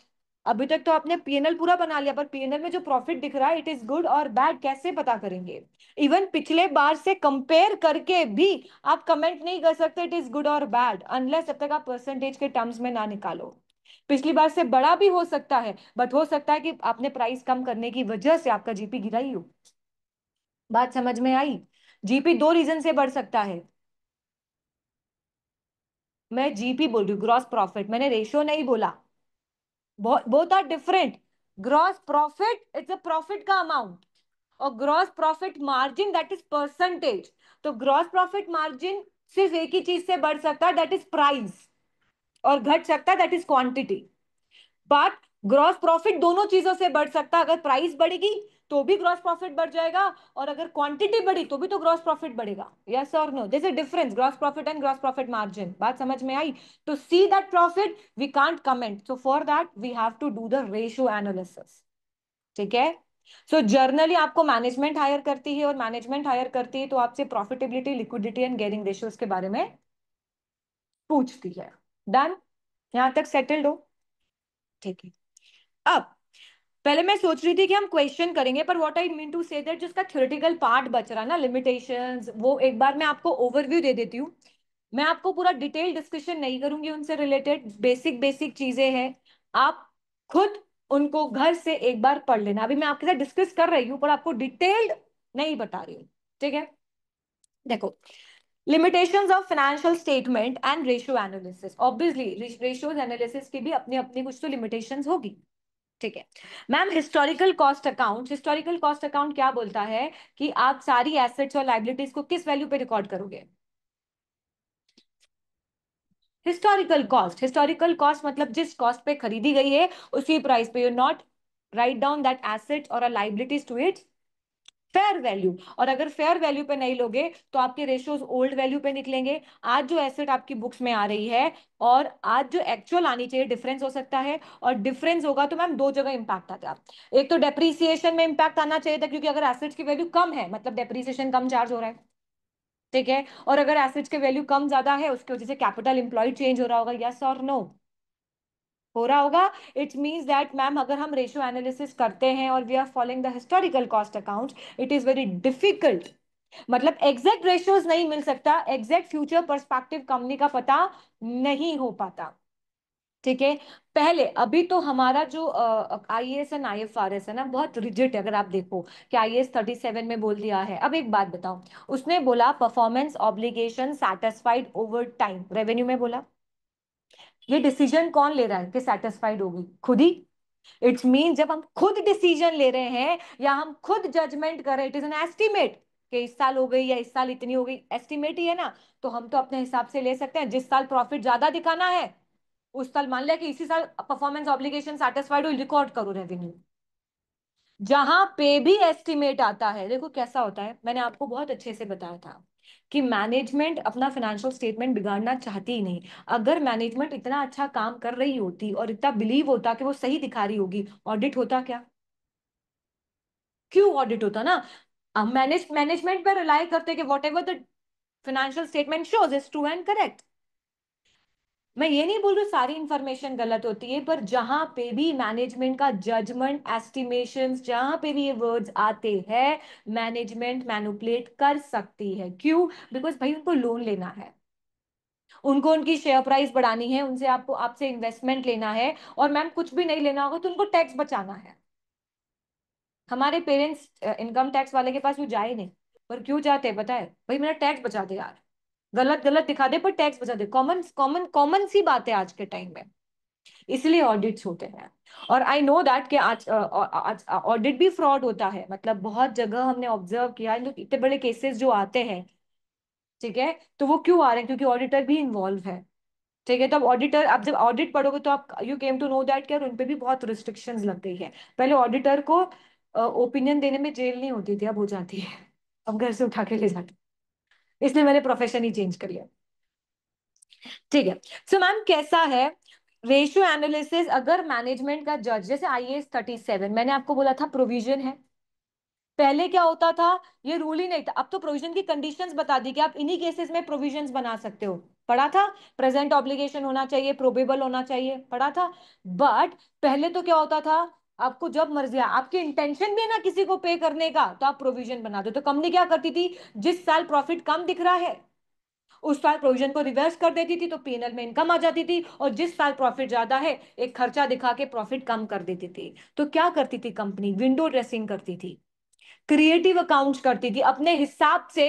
अभी तक तो आपने पीएनएल पूरा बना लिया, पर पीएनएल में जो प्रॉफिट दिख रहा है इट इज गुड और बैड कैसे पता करेंगे? इवन पिछले बार से कंपेयर करके भी आप कमेंट नहीं कर सकते इट इज गुड और बैड, अनलेस जब तक आप परसेंटेज के टर्म्स में ना निकालो। पिछली बार से बड़ा भी हो सकता है, बट हो सकता है कि आपने प्राइस कम करने की वजह से आपका जीपी गिरा ही हो। बात समझ में आई? जीपी दो रीजन से बढ़ सकता है। मैं जीपी बोल रही हूँ, ग्रॉस प्रॉफिट, मैंने रेशियो नहीं बोला। Both are different. Gross profit it's a profit का अमाउंट, और gross profit margin that is percentage. तो ग्रॉस प्रॉफिट मार्जिन सिर्फ एक ही चीज से बढ़ सकता है, दैट इज प्राइस, और घट सकता है that is quantity. But gross profit दोनों चीजों से बढ़ सकता है, अगर प्राइस बढ़ेगी तो भी ग्रॉस प्रॉफिट बढ़ जाएगा, और अगर क्वांटिटी बढ़ी तो भी तो ग्रॉस प्रॉफिट बढ़ेगा। यस और no, this is difference gross profit and gross profit margin. बात समझ में आई? तो see that profit we can't comment, so for that we have to do the ratio analysis, ठीक है। सो जर्नली आपको मैनेजमेंट हायर करती है, और मैनेजमेंट हायर करती है तो आपसे profitability, liquidity and gearing ratios के बारे में पूछती है। डन? यहां तक सेटल्ड हो? ठीक है। अब पहले मैं सोच रही थी कि हम क्वेश्चन करेंगे, पर what I mean to say that जिसका थ्योरेटिकल पार्ट बच रहा है ना, लिमिटेशंस, वो एक बार मैं आपको ओवरव्यू दे देती हूँ। मैं आपको पूरा डिटेल डिस्कशन नहीं करूंगी, उनसे रिलेटेड बेसिक बेसिक चीजें हैं, आप खुद उनको घर से एक बार पढ़ लेना। अभी मैं आपके साथ डिस्कस कर रही हूँ पर आपको डिटेल्ड नहीं बता रही हूँ, ठीक है। देखो, limitations of financial statement and ratio analysis, obviously ratio analysis की भी अपनी अपनी कुछ तो लिमिटेशंस होगी, ठीक है। Ma'am historical cost account, historical cost account क्या बोलता है कि आप सारी एसेट्स और लाइबिलिटीज को किस वैल्यू पे रिकॉर्ड करोगे? हिस्टोरिकल कॉस्ट, हिस्टोरिकल कॉस्ट मतलब जिस कॉस्ट पे खरीदी गई है उसी प्राइस पे, you not write down that asset और liabilities to its fair value. और अगर फेयर वैल्यू पे नहीं लोगे तो आपके रेशियोज ओल्ड वैल्यू पे निकलेंगे। आज जो एसेट आपकी बुक्स में आ रही है और आज जो एक्चुअल आनी चाहिए, डिफरेंस हो सकता है, और डिफरेंस होगा तो मैम दो जगह इंपैक्ट आता है। एक तो डेप्रीसिएशन में इंपैक्ट आना चाहिए था, क्योंकि अगर एसेट्स की वैल्यू कम है मतलब डेप्रीसिएशन कम चार्ज हो रहा है, ठीक है। और अगर एसेट्स की वैल्यू कम ज्यादा है उसकी वजह से कैपिटल एम्प्लॉयड चेंज हो रहा होगा, यस और नो? हो रहा होगा। इट मीन्स दैट मैम अगर हम रेशियो एनालिसिस करते हैं और we are following the historical cost account, it is very difficult, मतलब एग्जैक्ट रेशियोज नहीं मिल सकता, एग्जैक्ट फ्यूचर पर्सपेक्टिव कंपनी का पता नहीं हो पाता, ठीक है। पहले अभी तो हमारा जो आईएएस एंड आईएफआरएस है ना बहुत रिजिड है, अगर आप देखो कि आईएएस 37 में बोल दिया है। अब एक बात बताओ, उसने बोला performance obligation satisfied over time, revenue में बोला। ये डिसीजन कौन ले रहा है कि सेटिस्फाइड होगी? खुद ही। इट्स मीन जब हम खुद डिसीजन ले रहे हैं या हम खुद जजमेंट कर रहे हैं, इट इज एन एस्टिमेट कि इस साल हो गई या इस साल इतनी हो गई, एस्टिमेट ही है ना। तो हम तो अपने हिसाब से ले सकते हैं, जिस साल प्रॉफिट ज्यादा दिखाना है उस साल मान लिया कि इसी साल परफॉर्मेंस ऑब्लिगेशन सेटिस्फाइड हुई, रिकॉर्ड करो रेवेन्यू। जहां पे भी एस्टिमेट आता है, देखो कैसा होता है, मैंने आपको बहुत अच्छे से बताया था कि मैनेजमेंट अपना फाइनेंशियल स्टेटमेंट बिगाड़ना चाहती ही नहीं। अगर मैनेजमेंट इतना अच्छा काम कर रही होती और इतना बिलीव होता कि वो सही दिखा रही होगी, ऑडिट होता क्या? क्यों ऑडिट होता ना? मैनेजमेंट पे रिलाई करते कि what ever the financial statement shows is true and correct. मैं ये नहीं बोल रही सारी इंफॉर्मेशन गलत होती है, पर जहां पे भी मैनेजमेंट का जजमेंट, एस्टिमेशंस, जहां पे भी ये वर्ड्स आते हैं, मैनेजमेंट मैनिपुलेट कर सकती है। क्यों? बिकॉज भाई उनको लोन लेना है, उनको उनकी शेयर प्राइस बढ़ानी है, उनसे आपको आपसे इन्वेस्टमेंट लेना है, और मैम कुछ भी नहीं लेना होगा तो उनको टैक्स बचाना है। हमारे पेरेंट्स इनकम टैक्स वाले के पास वो जाए नहीं, पर क्यों जाते हैं पता है? भाई मेरा टैक्स बचा दे यार, गलत गलत दिखा दे पर टैक्स बचा दे। कॉमन कॉमन कॉमन सी बात है आज के टाइम में, इसलिए ऑडिट्स होते हैं। और आई नो दैट कि आज ऑडिट भी फ्रॉड होता है, मतलब बहुत जगह हमने ऑब्जर्व किया है, जो इतने बड़े केसेस जो आते हैं, ठीक है, तो वो क्यों आ रहे हैं? क्योंकि ऑडिटर भी इन्वॉल्व है। ठीक है, तो अब ऑडिटर, आप जब ऑडिट पढ़ोगे तो आप you came to know that कि यार उन पे भी बहुत रिस्ट्रिक्शंस लग गई है। पहले ऑडिटर को ओपिनियन देने में जेल नहीं होती थी, अब हो जाती है, अब घर से उठा के ले जाते, इसलिए मैंने प्रोफेशन ही चेंज कर लिया। ठीक है। सो मैम कैसा है रेशियो एनालिसिस? अगर मैनेजमेंट का जज, जैसे आईएएस 37, मैंने आपको बोला था प्रोविजन है। पहले क्या होता था? ये रूल ही नहीं था, अब तो प्रोविजन की कंडीशंस बता दी कि आप इन्हीं केसेस में प्रोविजंस बना सकते हो। पढ़ा था? प्रेजेंट ऑब्लिगेशन होना चाहिए, प्रोबेबल होना चाहिए, पढ़ा था। बट पहले तो क्या होता था, आपको जब मर्जी है, आपकी इंटेंशन भी है ना किसी को पे करने का, तो आप प्रोविजन बना दो। तो कंपनी क्या करती थी, जिस साल प्रॉफिट कम दिख रहा है उस साल प्रोविजन को रिवर्स कर देती थी, तो पीएनएल में इनकम आ जाती थी, और जिस साल प्रॉफिट ज्यादा है एक खर्चा दिखा के प्रॉफिट कम कर देती थी। तो क्या करती थी कंपनी? विंडो ड्रेसिंग करती थी, क्रिएटिव अकाउंट्स करती थी, अपने हिसाब से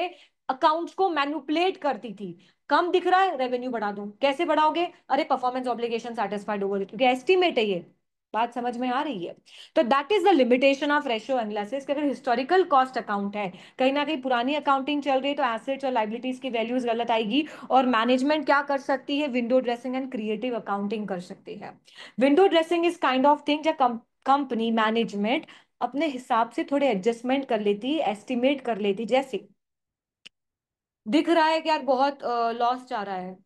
अकाउंट्स को मैनिपुलेट करती थी। कम दिख रहा है, रेवेन्यू बढ़ा दो। कैसे बढ़ाओगे? अरे परफॉर्मेंस ऑब्लिगेशन सेटिस्फाइड होगा, क्योंकि एस्टिमेट है ये। बात समझ में आ रही है? तो that is the limitation of ratio analysis, कि अगर हिस्टोरिकल कॉस्ट अकाउंट है, कहीं ना कहीं पुरानी अकाउंटिंग चल रही है, तो एसेट्स और लाइबिलिटीज की वैल्यूज गलत आएगी। और मैनेजमेंट क्या कर सकती है? Window dressing and creative accounting कर सकती है। Window dressing is kind of thing जब कंपनी मैनेजमेंट अपने हिसाब से थोड़े एडजस्टमेंट कर लेती, एस्टिमेट कर लेती। जैसे दिख रहा है कि यार बहुत लॉस जा रहा है,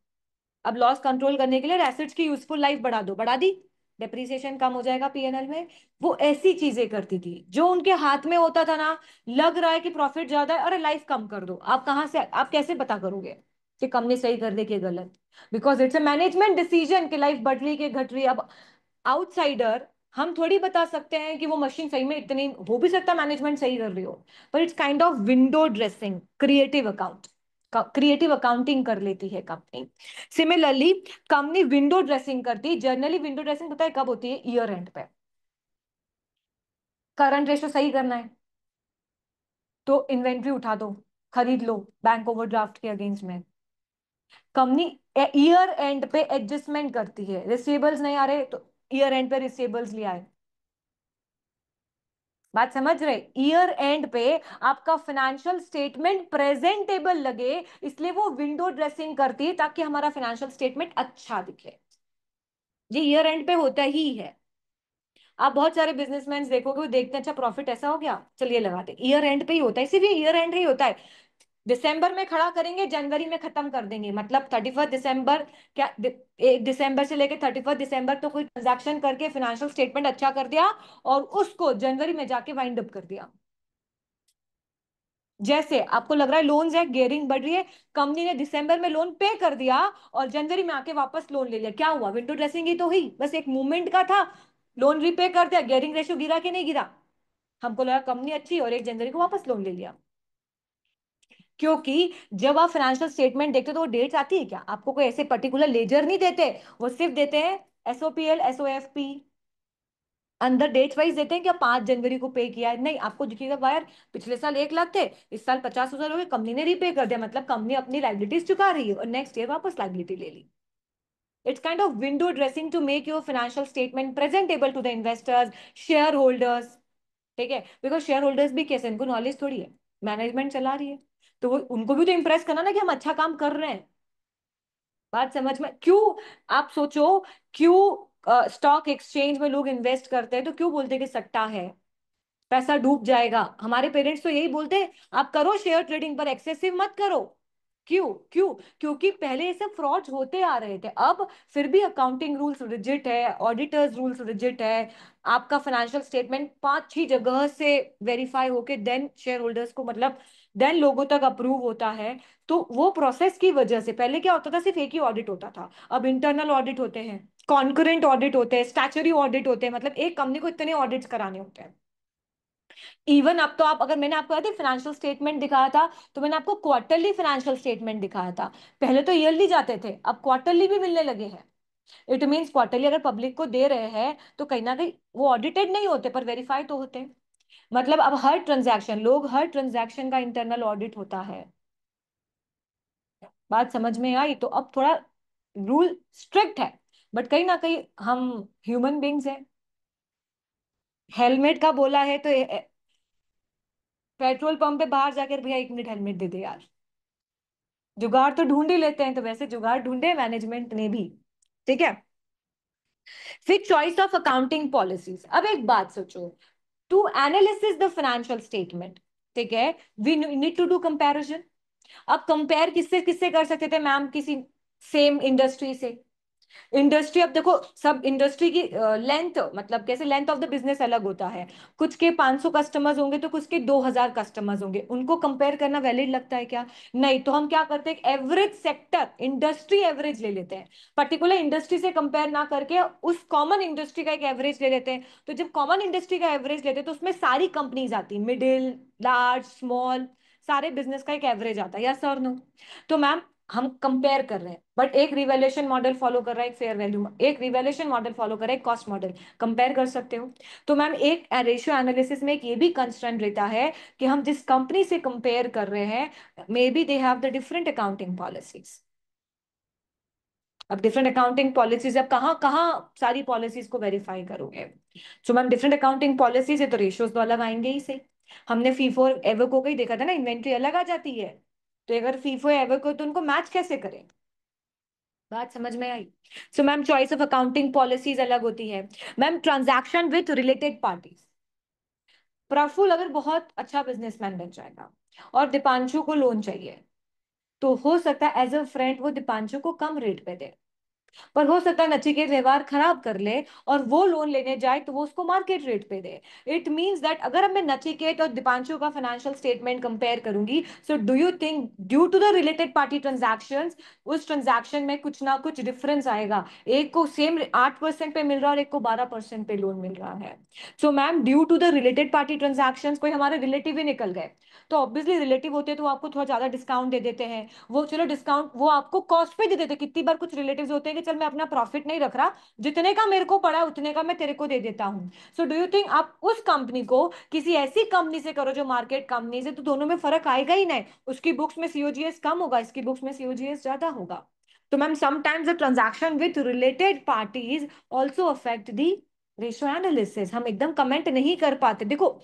अब लॉस कंट्रोल करने के लिए एसेट्स की यूजफुल लाइफ बढ़ा दो, बढ़ा दी, डेप्रिसिएशन कम हो जाएगा पीएनएल में। वो ऐसी चीजें करती थी जो उनके हाथ में होता था ना। लग रहा है कि प्रॉफिट ज्यादा है, अरे लाइफ कम कर दो। आप कहाँ से, आप कैसे पता करोगे कि कंपनी सही कर दे कि गलत? Because it's a management decision कि लाइफ बढ़ रही है कि घट रही है। अब आउटसाइडर हम थोड़ी बता सकते हैं कि वो मशीन सही में इतनी, हो भी सकता है मैनेजमेंट सही कर रही हो, पर it's kind of window dressing, creative account, creative accounting कर लेती है company. Similarly company window dressing करती है। जनरली विंडो ड्रेसिंग पता है कब होती है? ईयर एंड पे। करंट रेशो सही करना है तो इन्वेंट्री उठा दो, खरीद लो बैंक ओवरड्राफ्ट के अगेंस्ट में। कंपनी ईयर एंड पे एडजस्टमेंट करती है, रिसीवेबल्स नहीं आ रहे तो ईयर एंड पे रिसीवेबल्स ले आए। बात समझ रहे? ईयर एंड पे आपका फाइनेंशियल स्टेटमेंट प्रेजेंटेबल लगे, इसलिए वो विंडो ड्रेसिंग करती है ताकि हमारा फाइनेंशियल स्टेटमेंट अच्छा दिखे। ये ईयर एंड पे होता ही है। आप बहुत सारे बिजनेसमैन देखोगे, वो देखते हैं अच्छा प्रॉफिट ऐसा हो गया, चलिए लगाते। ईयर एंड पे ही होता है, इसीलिए ईयर एंड ही होता है। दिसंबर में खड़ा करेंगे, जनवरी में खत्म कर देंगे, मतलब 31 दिसंबर। क्या 1 दिसंबर से लेकर 31 दिसंबर तो कोई ट्रांजैक्शन करके फाइनेंशियल स्टेटमेंट अच्छा कर दिया, और उसको जनवरी में जाके वाइंड अप कर दिया। जैसे आपको लग रहा है लोन्स है, गियरिंग बढ़ रही है, कंपनी ने दिसंबर में लोन पे कर दिया और जनवरी में आके वापस लोन ले लिया, क्या हुआ? विंडो ड्रेसिंग ही तो हुई, बस एक मूवमेंट का था। लोन रीपे कर दिया, गियरिंग रेशियो गिरा कि नहीं गिरा? हमको लगा कंपनी अच्छी, और 1 जनवरी को वापस लोन ले लिया। क्योंकि जब आप फाइनेंशियल स्टेटमेंट देखते हो तो वो डेट्स आती है क्या? आपको कोई ऐसे पर्टिकुलर लेजर नहीं देते, वो सिर्फ देते हैं एसओपीएल, एसओएफपी, अंदर डेट वाइज देते हैं। क्या 5 जनवरी को पे किया है? नहीं, आपको दिखेगा वायर पिछले साल 1 लाख थे, इस साल 50,000 हो गए, कंपनी ने रीपे कर दिया, मतलब कंपनी अपनी लाइबिलिटीज चुका रही है और नेक्स्ट ईयर वापस लाइबिलिटी ले ली। It's kind of window dressing to make your financial statement presentable to the investors, share holders. ठीक है, बिकॉज शेयर होल्डर्स भी कैसे, इनको नॉलेज थोड़ी है, मैनेजमेंट चला रही है, तो वो उनको भी तो इंप्रेस करना ना कि हम अच्छा काम कर रहे हैं। बात समझ में? क्यों, आप सोचो, क्यों स्टॉक एक्सचेंज में लोग इन्वेस्ट करते हैं तो क्यों बोलते हैं कि सट्टा है, पैसा डूब जाएगा? हमारे पेरेंट्स तो यही बोलते हैं, आप करो शेयर ट्रेडिंग पर एक्सेसिव मत करो। क्यों? क्यों? क्योंकि पहले ये सब फ्रॉड्स होते आ रहे थे, अब फिर भी अकाउंटिंग रूल्स रिजिट है, ऑडिटर्स रूल्स रिजिट है। आपका फाइनेंशियल स्टेटमेंट 5-6 जगह से वेरीफाई होके देन शेयर होल्डर्स को, मतलब देन लोगों तक अप्रूव होता है। तो वो प्रोसेस की वजह से पहले क्या होता था, सिर्फ एक ही ऑडिट होता था, अब इंटरनल ऑडिट होते हैं, कॉन्करेंट ऑडिट होते हैं, स्टैचुटरी ऑडिट होते हैं, मतलब एक कंपनी को इतने ऑडिट्स कराने होते हैं। इवन अब तो आप, अगर मैंने आपको याद है फाइनेंशियल स्टेटमेंट दिखाया था, तो मैंने आपको क्वार्टरली फाइनेंशियल स्टेटमेंट दिखाया था। पहले तो ईयरली जाते थे, अब क्वार्टरली भी मिलने लगे हैं। इट मीन्स क्वार्टरली अगर पब्लिक को दे रहे हैं तो कहीं ना कहीं वो ऑडिटेड नहीं होते पर वेरीफाई तो होते हैं। मतलब अब हर ट्रांजैक्शन का इंटरनल ऑडिट होता है। बात समझ में आई? तो अब थोड़ा रूल स्ट्रिक्ट है, बट कहीं ना कहीं हम ह्यूमन बींग्स हैं। हेलमेट का बोला है तो पेट्रोल पंप पे बाहर जाकर, भैया 1 मिनट हेलमेट दे दे यार, जुगाड़ तो ढूंढ ही लेते हैं, तो वैसे जुगाड़ ढूंढे मैनेजमेंट ने भी। ठीक है। फिर चॉइस ऑफ अकाउंटिंग पॉलिसीज। अब एक बात सोचो, to analysis the financial statement, ठीक है, we need to do comparison. अब कंपेयर किससे किससे कर सकते थे मैम? किसी सेम इंडस्ट्री से। इंडस्ट्री, अब देखो सब इंडस्ट्री की लेंथ, मतलब कैसे लेंथ ऑफ द बिजनेस अलग होता है। कुछ के 500 कस्टमर्स होंगे तो कुछ के 2000 कस्टमर्स होंगे, उनको कंपेयर करना वैलिड लगता है क्या? नहीं। तो हम क्या करते हैं, एवरेज सेक्टर इंडस्ट्री एवरेज ले लेते हैं, पर्टिकुलर इंडस्ट्री से कंपेयर ना करके उस कॉमन इंडस्ट्री का एक एवरेज ले लेते हैं। तो जब कॉमन इंडस्ट्री का एवरेज लेते हैं तो उसमें सारी कंपनीज आती, मिडिल, लार्ज, स्मॉल, सारे बिजनेस का एक एवरेज आता है, यस और नो? तो मैम हम कंपेयर कर रहे हैं, बट एक रिवैल्यूएशन मॉडल फॉलो कर रहा है, एक फेयर वैल्यू, एक रिवैल्यूएशन मॉडल फॉलो कर रहा है, एक कॉस्ट मॉडल। कंपेयर कर सकते हो। तो मैम एक रेशियो एनालिसिस में एक ये भी कंस्ट्रेंट रहता है कि हम जिस कंपनी से कंपेयर कर रहे हैं, may be they have the different accounting policies. अब डिफरेंट अकाउंटिंग पॉलिसीज, अब कहाँ कहाँ सारी पॉलिसीज को वेरीफाई करोगे? So ma'am different accounting policies है तो रेशियोज तो अलग आएंगे ही सही। हमने फीफो एवोको का ही देखा था ना, इन्वेंट्री अलग आ जाती है। तो अगर फीफो एवोको तो उनको मैच कैसे करें? बात समझ में आई? So ma'am choice of accounting policies अलग होती है। Ma'am transaction with related parties. Praful अगर बहुत अच्छा बिजनेसमैन बन जाएगा और दीपांशु को लोन चाहिए, तो हो सकता है एज अ फ्रेंड वो दीपांशु को कम रेट पे दे, पर हो सकता है नचिकेत व्यवहार खराब कर ले और वो लोन लेने जाए तो वो उसको मार्केट रेट पे दे। इट मींस दैट अगर अब मैं नचिकेत और दीपांशु का फाइनेंशियल स्टेटमेंट कंपेयर करूंगी, so do you think due to the related party transactions उस ट्रांजैक्शन में कुछ ना कुछ डिफरेंस आएगा? एक को सेम 8% पे मिल रहा है और एक को 12% पे लोन मिल रहा है। So ma'am due to the related party transactions, कोई हमारे रिलेटिव ही निकल गए, तो ऑब्वियसली रिलेटिव होते हैं तो वो आपको थोड़ा ज्यादा डिस्काउंट दे देते हैं। वो चलो डिस्काउंट वो आपको कॉस्ट पे दे देते, कितनी बार कुछ रिलेटिव्स होते हैं कि चल मैं अपना प्रॉफिट नहीं रख रहा, जितने का मेरे को पड़ा उतने का मैं तेरे को दे देता हूँ। सो डू यू थिंक आप उस कंपनी को किसी ऐसी कंपनी से करो जो मार्केट कंपनी से, तो दोनों में फर्क आएगा ही नहीं। उसकी बुक्स में सीओजीएस कम होगा, इसकी बुक्स में सीओजीएस ज्यादा होगा। तो ma'am sometimes the transaction with related parties also affect the ratio analysis. हम एकदम कमेंट नहीं कर पाते, देखो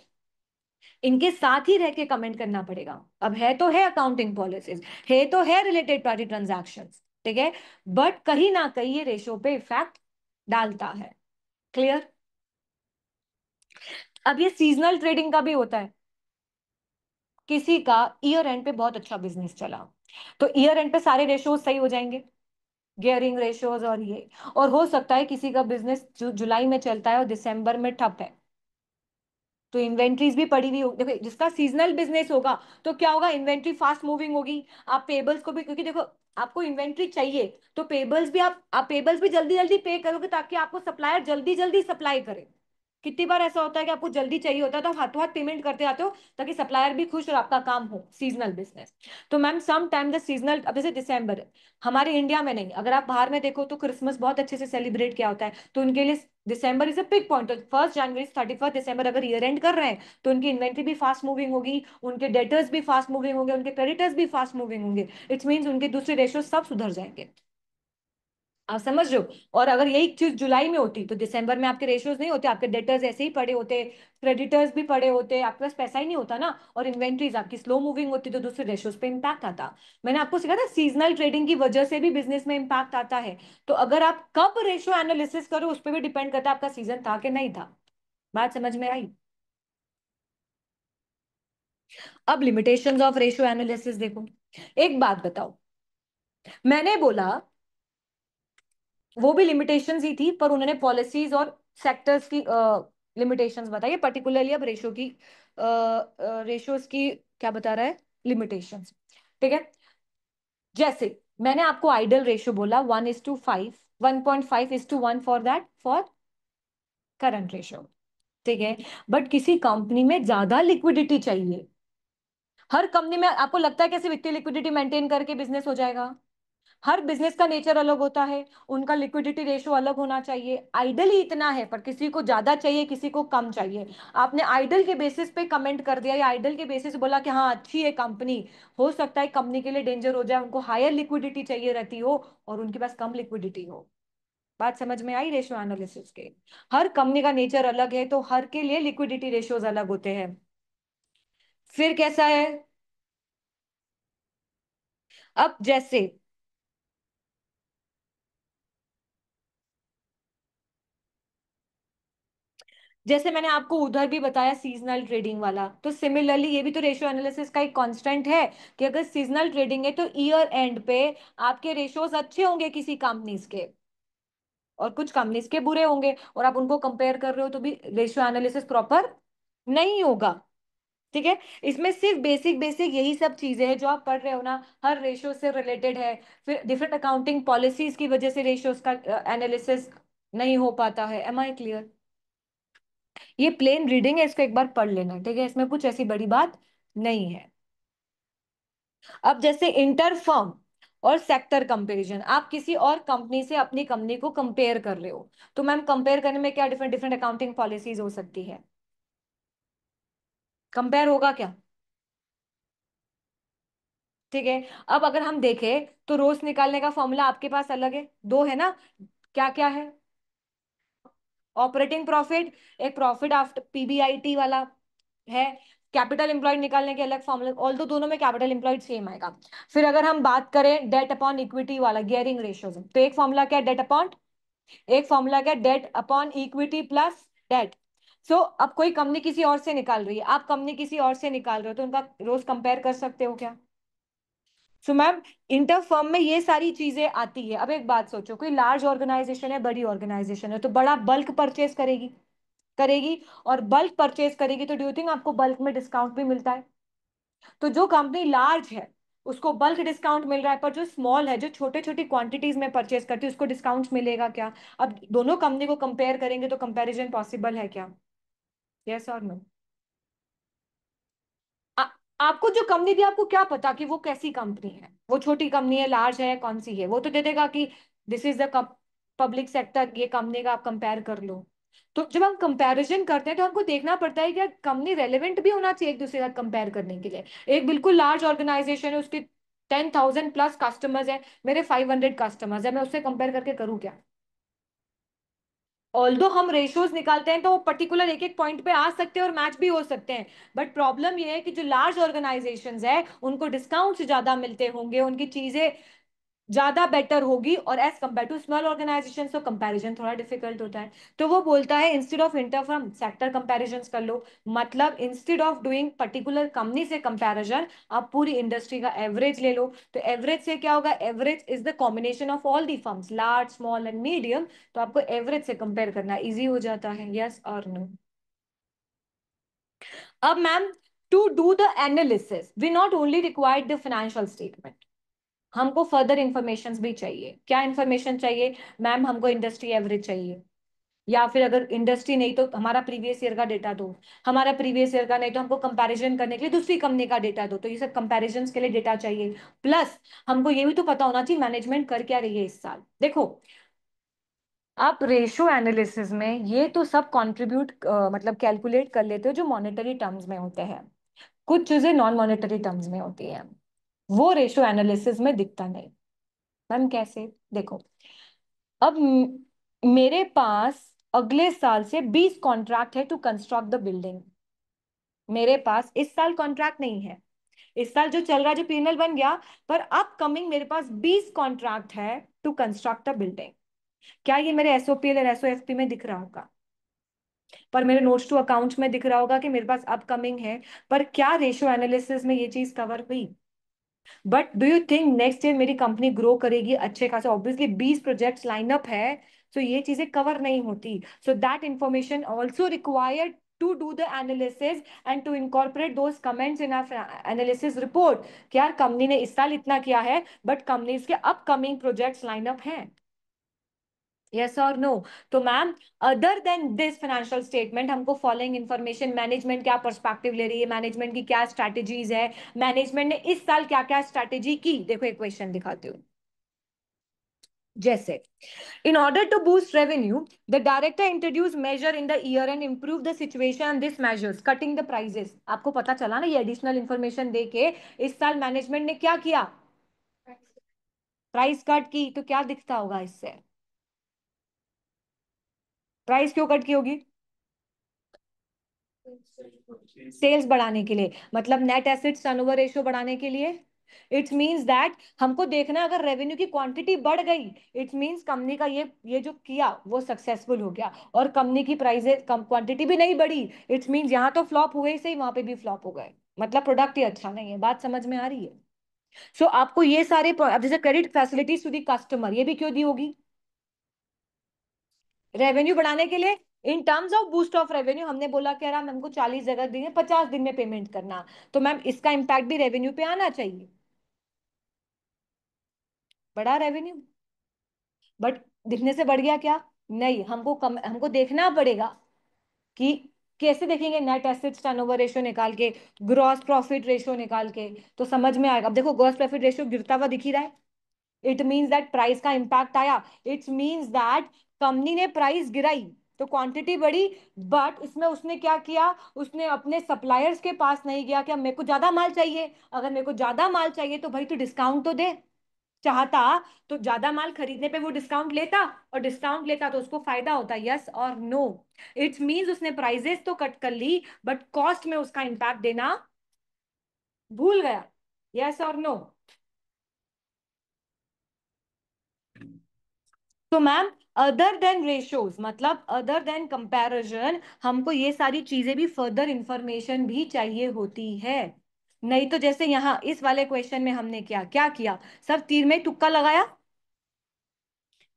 इनके साथ ही रह के कमेंट करना पड़ेगा। अब है तो है अकाउंटिंग पॉलिसीज, है तो है रिलेटेड पार्टी ट्रांजैक्शंस, ठीक है, बट कहीं ना कहीं ये रेशो पे इफेक्ट डालता है। क्लियर? अब ये सीजनल ट्रेडिंग का भी होता है। किसी का ईयर एंड पे बहुत अच्छा बिजनेस चला, तो ईयर एंड पे सारे रेशोज सही हो जाएंगे, गियरिंग रेशोज और ये। और हो सकता है किसी का बिजनेस जुलाई में चलता है और दिसंबर में ठप है, तो इन्वेंट्रीज भी पड़ी हुई होगी। देखो जिसका सीजनल बिजनेस होगा तो क्या होगा, इन्वेंट्री फास्ट मूविंग होगी। आप पेबल्स को भी, क्योंकि देखो आपको इन्वेंट्री चाहिए, तो पेबल्स भी आप पेबल्स भी जल्दी जल्दी पे करोगे ताकि आपको सप्लायर जल्दी जल्दी सप्लाई करे। कितनी बार ऐसा होता है कि आपको जल्दी चाहिए होता है तो आप हाथों हाथ पेमेंट करते आते हो ताकि सप्लायर भी खुश और आपका काम हो, सीजनल बिजनेस। तो ma'am some time the seasonal, अब जैसे दिसंबर, हमारे इंडिया में नहीं, अगर आप बाहर में देखो तो क्रिसमस बहुत अच्छे से सेलिब्रेट किया होता है, तो उनके लिए दिसंबर इज अ बिग पॉइंट। तो 1 जनवरी से 31 दिसंबर अगर ईयर एंड कर रहे हैं तो उनकी इन्वेंट्री भी फास्ट मूविंग होगी, उनके डेटर्स भी फास्ट मूविंग होंगे, उनके क्रेडिटर्स भी फास्ट मूविंग होंगे। इट्स मीन्स उनके दूसरे रेशियो सब सुधर जाएंगे। आप समझ रहे हो? और अगर यही चीज जुलाई में होती तो दिसंबर में आपके रेशियोज नहीं होते, आपके डेटर्स ऐसे ही पड़े होते, क्रेडिटर्स भी पड़े होते, आपके पास पैसा ही नहीं होता ना, और इन्वेंट्रीज आपकी स्लो मूविंग होती तो दूसरे रेशियोज पे इंपैक्ट आता। मैंने आपको सिखाया था सीजनल ट्रेडिंग की वजह से भी बिजनेस में इंपैक्ट आता है। तो अगर आप कब रेशियो एनालिसिस करो उस पर भी डिपेंड करता है आपका सीजन था कि नहीं था। बात समझ में आई? अब लिमिटेशंस ऑफ रेशियो एनालिसिस देखो। एक बात बताओ, मैंने बोला वो भी लिमिटेशंस ही थी, पर उन्होंने पॉलिसीज और सेक्टर्स की लिमिटेशंस बताई है, पर्टिकुलरली अब रेशो की रेशोज की क्या बता रहा है, लिमिटेशंस। ठीक है, जैसे मैंने आपको आइडल रेशियो बोला 1:5, 1.5:1 for that, for current ratio. ठीक है, बट किसी कंपनी में ज्यादा लिक्विडिटी चाहिए। हर कंपनी में आपको लगता है कैसे वित्तीय लिक्विडिटी मेंटेन करके बिजनेस हो जाएगा? हर बिजनेस का नेचर अलग होता है, उनका लिक्विडिटी रेशियो अलग होना चाहिए। आइडल ही इतना है, पर किसी को ज्यादा चाहिए, किसी को कम चाहिए। आपने आइडल के बेसिस पे कमेंट कर दिया या आइडल के बेसिस पे बोला कि हाँ अच्छी है कंपनी, हो सकता है कंपनी के लिए डेंजर हो जाए, उनको हायर लिक्विडिटी चाहिए रहती हो और उनके पास कम लिक्विडिटी हो। बात समझ में आई रेशियो एनालिसिस के? हर कंपनी का नेचर अलग है, तो हर के लिए लिक्विडिटी रेशियोज अलग होते हैं। फिर कैसा है? अब जैसे जैसे मैंने आपको उधर भी बताया सीजनल ट्रेडिंग वाला, तो सिमिलरली ये भी तो रेशियो एनालिसिस का एक कांस्टेंट है कि अगर सीजनल ट्रेडिंग है तो ईयर एंड पे आपके रेशियोज अच्छे होंगे किसी कंपनीज के, और कुछ कंपनीज के बुरे होंगे, और आप उनको कंपेयर कर रहे हो तो भी रेशियो एनालिसिस प्रॉपर नहीं होगा। ठीक है, इसमें सिर्फ बेसिक बेसिक यही सब चीजें हैं जो आप पढ़ रहे हो ना, हर रेशियो से रिलेटेड है। फिर डिफरेंट अकाउंटिंग पॉलिसीज की वजह से रेशियोज का एनालिसिस नहीं हो पाता है। Am I clear? ये प्लेन रीडिंग है, इसको एक बार पढ़ लेना, ठीक है, इसमें कुछ ऐसी बड़ी बात नहीं है। अब जैसे इंटर फर्म और सेक्टर कंपैरिजन, आप किसी और कंपनी से अपनी कंपनी को कंपेयर कर रहे हो, तो मैम कंपेयर करने में क्या डिफरेंट डिफरेंट अकाउंटिंग पॉलिसीज हो सकती है? कंपेयर होगा क्या? ठीक है, अब अगर हम देखें तो रोज निकालने का फॉर्मूला आपके पास अलग है, दो है ना? क्या क्या है? ऑपरेटिंग प्रॉफिट, एक प्रॉफिट आफ्टर पीबीआईटी वाला है। कैपिटल एम्प्लॉयड निकालने के अलग फॉर्मूला, ऑल दो दोनों में कैपिटल एम्प्लॉयड सेम आएगा। फिर अगर हम बात करें डेट अपॉन इक्विटी वाला गियरिंग रेशियो, तो एक फॉर्मूला क्या है डेट अपॉन, एक फॉर्मूला क्या debt upon equity plus debt. So अब कोई कंपनी किसी और से निकाल रही है, आप कंपनी किसी और से निकाल रहे हो, तो उनका रोज कंपेयर कर सकते हो क्या? सो मैम इंटर फर्म में ये सारी चीजें आती है। अब एक बात सोचो, कोई लार्ज ऑर्गेनाइजेशन है, बड़ी ऑर्गेनाइजेशन है, तो बड़ा बल्क परचेज करेगी, करेगी, और बल्क परचेज करेगी तो डू यू थिंक आपको बल्क में डिस्काउंट भी मिलता है? तो जो कंपनी लार्ज है उसको बल्क डिस्काउंट मिल रहा है, पर जो स्मॉल है, जो छोटे छोटी क्वांटिटीज में परचेज करती है, उसको डिस्काउंट मिलेगा क्या? अब दोनों कंपनी को कंपेयर करेंगे तो कंपैरिजन पॉसिबल है क्या? यस और नो? आ, आपको जो कंपनी दी, आपको क्या पता कि वो कैसी कंपनी है, वो छोटी कंपनी है, लार्ज है, कौन सी है? वो तो दे देगा कि this is the public sector, ये कंपनी का आप कंपेयर कर लो। तो जब हम कंपैरिजन करते हैं तो हमको देखना पड़ता है कि कंपनी रेलेवेंट भी होना चाहिए एक दूसरे का कंपेयर करने के लिए। एक बिल्कुल लार्ज ऑर्गेनाइजेशन है, उसके 10,000 प्लस कस्टमर्स है, मेरे 500 कस्टमर्स है, मैं उससे कंपेयर करके करूँ क्या? ऑल्दो हम रेशियोज निकालते हैं तो वो पर्टिकुलर एक एक पॉइंट पे आ सकते हैं और मैच भी हो सकते हैं, बट प्रॉब्लम ये है कि जो लार्ज ऑर्गेनाइजेशंस है उनको डिस्काउंट ज्यादा मिलते होंगे, उनकी चीजें ज्यादा बेटर होगी, और as compare to small organisation तो कंपैरिजन थोड़ा डिफिकल्ट होता है। तो वो बोलता है instead of interfirm sector comparison कर लो, मतलब instead of doing particular company से कंपैरिजन, आप पूरी इंडस्ट्री का एवरेज ले लो। तो एवरेज से क्या होगा, average is the combination of all the firms, large small and medium, तो आपको एवरेज से कंपेयर करना इजी हो जाता है। यस और नो? अब ma'am, to do the analysis we not only required the financial statement, हमको फर्दर इंफॉर्मेशन भी चाहिए। क्या इंफॉर्मेशन चाहिए? मैम हमको इंडस्ट्री एवरेज चाहिए, या फिर अगर इंडस्ट्री नहीं तो हमारा प्रीवियस ईयर का डेटा दो, हमारा प्रीवियस ईयर का नहीं तो हमको कंपैरिजन करने के लिए दूसरी कंपनी का डेटा दो, तो ये सब कंपैरिजन के लिए डेटा चाहिए। प्लस हमको ये भी तो पता होना चाहिए मैनेजमेंट कर क्या रही है इस साल। देखो, आप रेशियो एनालिसिस में ये तो सब कंट्रीब्यूट मतलब कैलकुलेट कर लेते हो जो मॉनेटरी टर्म्स में होते हैं, कुछ चीजें नॉन मॉनेटरी टर्म्स में होती हैं, वो रेशियो एनालिसिस में दिखता नहीं। मैम कैसे? देखो, अब मेरे पास अगले साल से 20 कॉन्ट्रैक्ट है टू कंस्ट्रक्ट द बिल्डिंग। मेरे पास इस साल कॉन्ट्रैक्ट नहीं है, इस साल जो चल रहा है, जो पीएनएल बन गया, पर अपकमिंग मेरे पास 20 कॉन्ट्रैक्ट है टू कंस्ट्रक्ट अ बिल्डिंग। क्या ये मेरे एसओपीएल और एसओएफपी में दिख रहा होगा? पर मेरे नोट्स टू अकाउंट्स में दिख रहा होगा कि मेरे पास अपकमिंग है, पर क्या रेशियो एनालिसिस में ये चीज कवर हुई? But do you think next year मेरी कंपनी ग्रो करेगी अच्छे खासे? ऑब्वियसली 20 प्रोजेक्ट्स लाइन अप है, तो ये चीजें कवर नहीं होती। So that information also required to do the analysis and to incorporate those comments in our analysis report कि यार कंपनी ने इस साल इतना किया है बट कंपनीज के अपकमिंग प्रोजेक्ट्स लाइन अप हैं। यस और नो? तो ma'am, other than this financial statement हमको फॉलोइंग इंफॉर्मेशन, मैनेजमेंट क्या पर्सपेक्टिव ले रही है, मैनेजमेंट की क्या स्ट्रैटेजीज है, मैनेजमेंट ने इस साल क्या क्या स्ट्रैटेजी की, देखो एक क्वेश्चन दिखाती हूँ। जैसे, in order to boost revenue, the director introduced measure in the year and improve the situation. This measures cutting the prices. आपको पता चला ना, ये एडिशनल इंफॉर्मेशन देके इस साल मैनेजमेंट ने क्या किया? प्राइस कट की। तो क्या दिखता होगा इससे? प्राइस क्यों कट की होगी? सेल्स बढ़ाने के लिए, मतलब नेट एसेट्स टर्नओवर रेशियो बढ़ाने के लिए। इट्स मींस दैट हमको देखना है, अगर रेवेन्यू की क्वांटिटी बढ़ गई, इट्स मींस कंपनी का ये जो किया वो सक्सेसफुल हो गया, और कंपनी की प्राइसेस कम, क्वांटिटी भी नहीं बढ़ी, इट्स मींस यहाँ तो फ्लॉप हुए ही सही, वहां पे भी फ्लॉप हो गए, मतलब प्रोडक्ट ही अच्छा नहीं है। बात समझ में आ रही है? सो आपको ये सारे अब जैसे credit facilities to the customer, ये भी क्यों दी होगी? रेवेन्यू बढ़ाने के लिए। In terms of boost of revenue हमने बोला कि यार हमको 40 जगह दी है, 50 दिन में पेमेंट करना, तो मैम इसका इंपैक्ट भी रेवेन्यू पे आना चाहिए। बढ़ा रेवेन्यू, बट दिखने से बढ़ गया क्या? नहीं, हमको देखना पड़ेगा कि कैसे देखेंगे, नेट एसेट्स टर्नओवर रेशियो निकाल के, ग्रॉस प्रॉफिट रेशियो निकाल के, तो समझ में आएगा। अब देखो ग्रॉस प्रॉफिट रेशियो गिरता हुआ दिख ही रहा है, इट मीन्स दैट प्राइस का इंपैक्ट आया। इट्स मीन्स दैट कंपनी ने प्राइस गिराई तो क्वांटिटी बढ़ी, बट इसमें उसने क्या किया, उसने अपने सप्लायर्स के पास नहीं गया कि अब मेरे को ज्यादा माल चाहिए, अगर मेरे को ज्यादा माल चाहिए तो भाई तो डिस्काउंट तो दे। चाहता तो ज्यादा माल खरीदने पे वो डिस्काउंट लेता, और डिस्काउंट लेता तो उसको फायदा होता। यस और नो? इट्स मीन्स उसने प्राइजेस तो कट कर ली, बट कॉस्ट में उसका इंपैक्ट देना भूल गया। यस और नो? तो मैम, अदर देन रेशियोज, मतलब अदर देन कंपैरिजन, हमको ये सारी चीजें भी, फर्दर इंफॉर्मेशन भी चाहिए होती है। नहीं तो जैसे यहाँ इस वाले क्वेश्चन में हमने क्या क्या किया, सब तीर में तुक्का लगाया।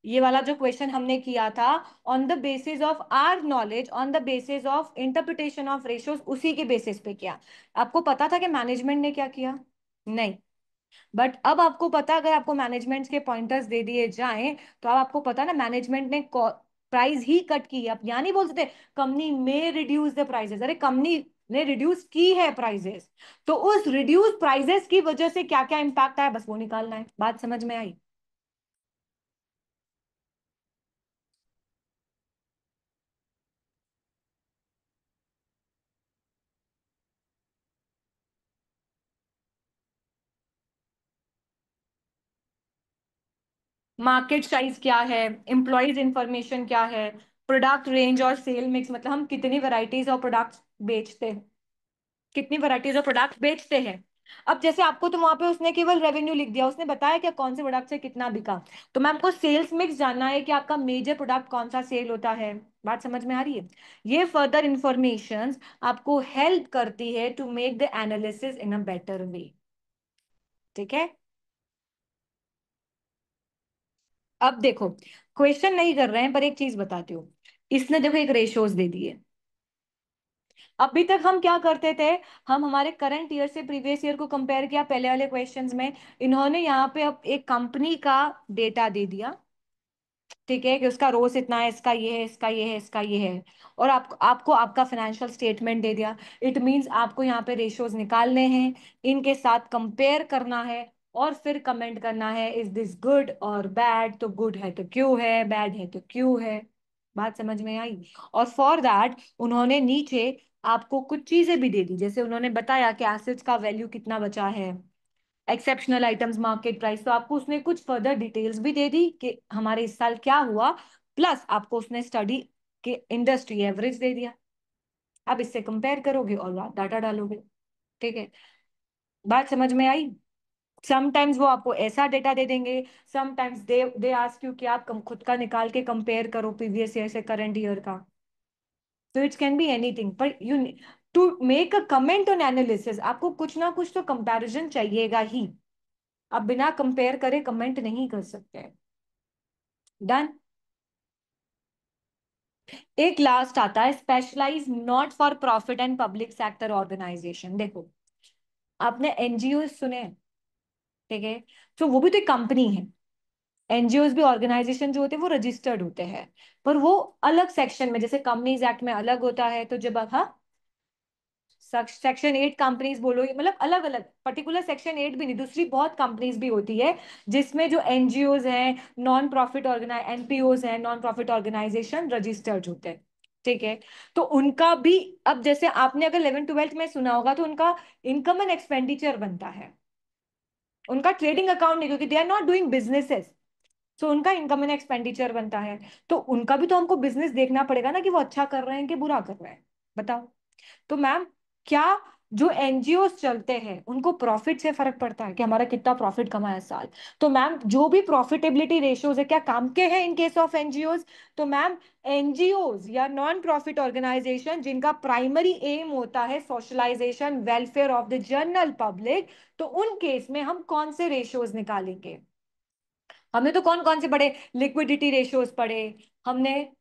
ये वाला जो क्वेश्चन हमने किया था, on the basis of our knowledge, on the basis of interpretation of ratios, उसी के बेसिस पे किया। आपको पता था कि मैनेजमेंट ने क्या किया? नहीं। बट अब आपको पता, अगर आपको मैनेजमेंट के पॉइंटर्स दे दिए जाएं, तो अब आपको पता ना मैनेजमेंट ने प्राइस ही कट की है। आप यहाँ नहीं बोल सकते कंपनी में रिड्यूस द प्राइसेस, अरे कंपनी ने रिड्यूस की है प्राइसेस, तो उस रिड्यूस प्राइसेस की वजह से क्या क्या इंपैक्ट आया, बस वो निकालना है। बात समझ में आई? मार्केट साइज क्या है, एम्प्लॉयज इंफॉर्मेशन क्या है, प्रोडक्ट रेंज और सेल मिक्स, मतलब हम कितनी वैरायटीज ऑफ प्रोडक्ट्स बेचते हैं, कितनी वैरायटीज ऑफ प्रोडक्ट बेचते हैं। अब जैसे आपको तो वहां पे उसने केवल रेवेन्यू लिख दिया, उसने बताया क्या कौन से प्रोडक्ट से कितना बिका, तो मैम को सेल्स मिक्स जानना है कि आपका मेजर प्रोडक्ट कौन सा सेल होता है। बात समझ में आ रही है? ये फर्दर इंफॉर्मेशन आपको हेल्प करती है to make the analysis in a better way. ठीक है? अब देखो, क्वेश्चन नहीं कर रहे हैं पर एक चीज बताती हूँ। इसने देखो एक रेशियोज दे दिए। अभी तक हम क्या करते थे, हम हमारे करंट ईयर से प्रीवियस ईयर को कंपेयर किया पहले वाले क्वेश्चंस में। इन्होंने यहाँ पे अब एक कंपनी का डेटा दे दिया, ठीक है, कि उसका रोज इतना है, इसका ये है, इसका ये है, इसका ये है, और आपको आपको आपका फाइनेंशियल स्टेटमेंट दे दिया। इट मींस आपको यहाँ पे रेशियोज निकालने हैं, इनके साथ कंपेयर करना है, और फिर कमेंट करना है इज दिस गुड और बैड। तो गुड है तो क्यों है, बैड है तो क्यों है। बात समझ में आई? और फॉर दैट उन्होंने नीचे आपको कुछ चीजें भी दे दी, जैसे उन्होंने बताया कि एसेट्स का वैल्यू कितना बचा है, एक्सेप्शनल आइटम्स मार्केट प्राइस, तो आपको उसने कुछ फर्दर डिटेल्स भी दे दी कि हमारे इस साल क्या हुआ, प्लस आपको उसने स्टडी के इंडस्ट्री एवरेज दे दिया। आप इससे कंपेयर करोगे और डाटा डालोगे। ठीक है? बात समझ में आई? समटाइम्स वो आपको ऐसा डेटा दे देंगे, समटाइम्स दे आस्क यू कि आप खुद का निकाल के कंपेयर करो प्रीवियस ईयर से करंट ईयर का। तो इट कैन बी एनीथिंग, पर you to make a comment on analysis आपको कुछ ना कुछ तो कंपैरिजन चाहिएगा ही। आप बिना कंपेयर करे कमेंट नहीं कर सकते। डन? एक लास्ट आता है specialise not for profit and public sector organisation. देखो, आपने एनजीओ सुने हैं, ठीक है, तो वो भी तो एक कंपनी है। एनजीओज भी ऑर्गेनाइजेशन जो होते हैं वो रजिस्टर्ड होते हैं, पर वो अलग सेक्शन में, जैसे कंपनीज एक्ट में अलग होता है, तो जब हाँ सेक्शन 8 कंपनीज बोलो, मतलब अलग अलग पर्टिकुलर सेक्शन 8 भी नहीं, दूसरी बहुत कंपनीज भी होती है जिसमें जो एनजीओज हैं, नॉन प्रॉफिट ऑर्गेनाइज एनपीओज हैं, नॉन प्रॉफिट ऑर्गेनाइजेशन रजिस्टर्ड होते हैं, ठीक है। तो उनका भी, अब जैसे आपने अगर 11th 12th में सुना होगा, तो उनका इनकम एंड एक्सपेंडिचर बनता है, उनका ट्रेडिंग अकाउंट नहीं, क्योंकि they are not doing businesses. So उनका इनकम एंड एक्सपेंडिचर बनता है। तो उनका भी तो हमको बिजनेस देखना पड़ेगा ना, कि वो अच्छा कर रहे हैं कि बुरा कर रहे हैं, बताओ। तो मैम, क्या जो एनजीओ चलते हैं उनको प्रॉफिट से फर्क पड़ता है कि हमारा कितना प्रॉफिट कमाया इस साल? तो मैम, जो भी प्रॉफिटेबिलिटी रेशियोज है, क्या काम के हैं इन केस ऑफ एनजीओज? तो मैम, एनजीओज या नॉन प्रॉफिट ऑर्गेनाइजेशन जिनका प्राइमरी एम होता है socialisation welfare of the general public, तो उन केस में हम कौन से रेशियोज निकालेंगे? हमने तो कौन कौन से पढ़े? लिक्विडिटी रेशियोज पढ़े हमने,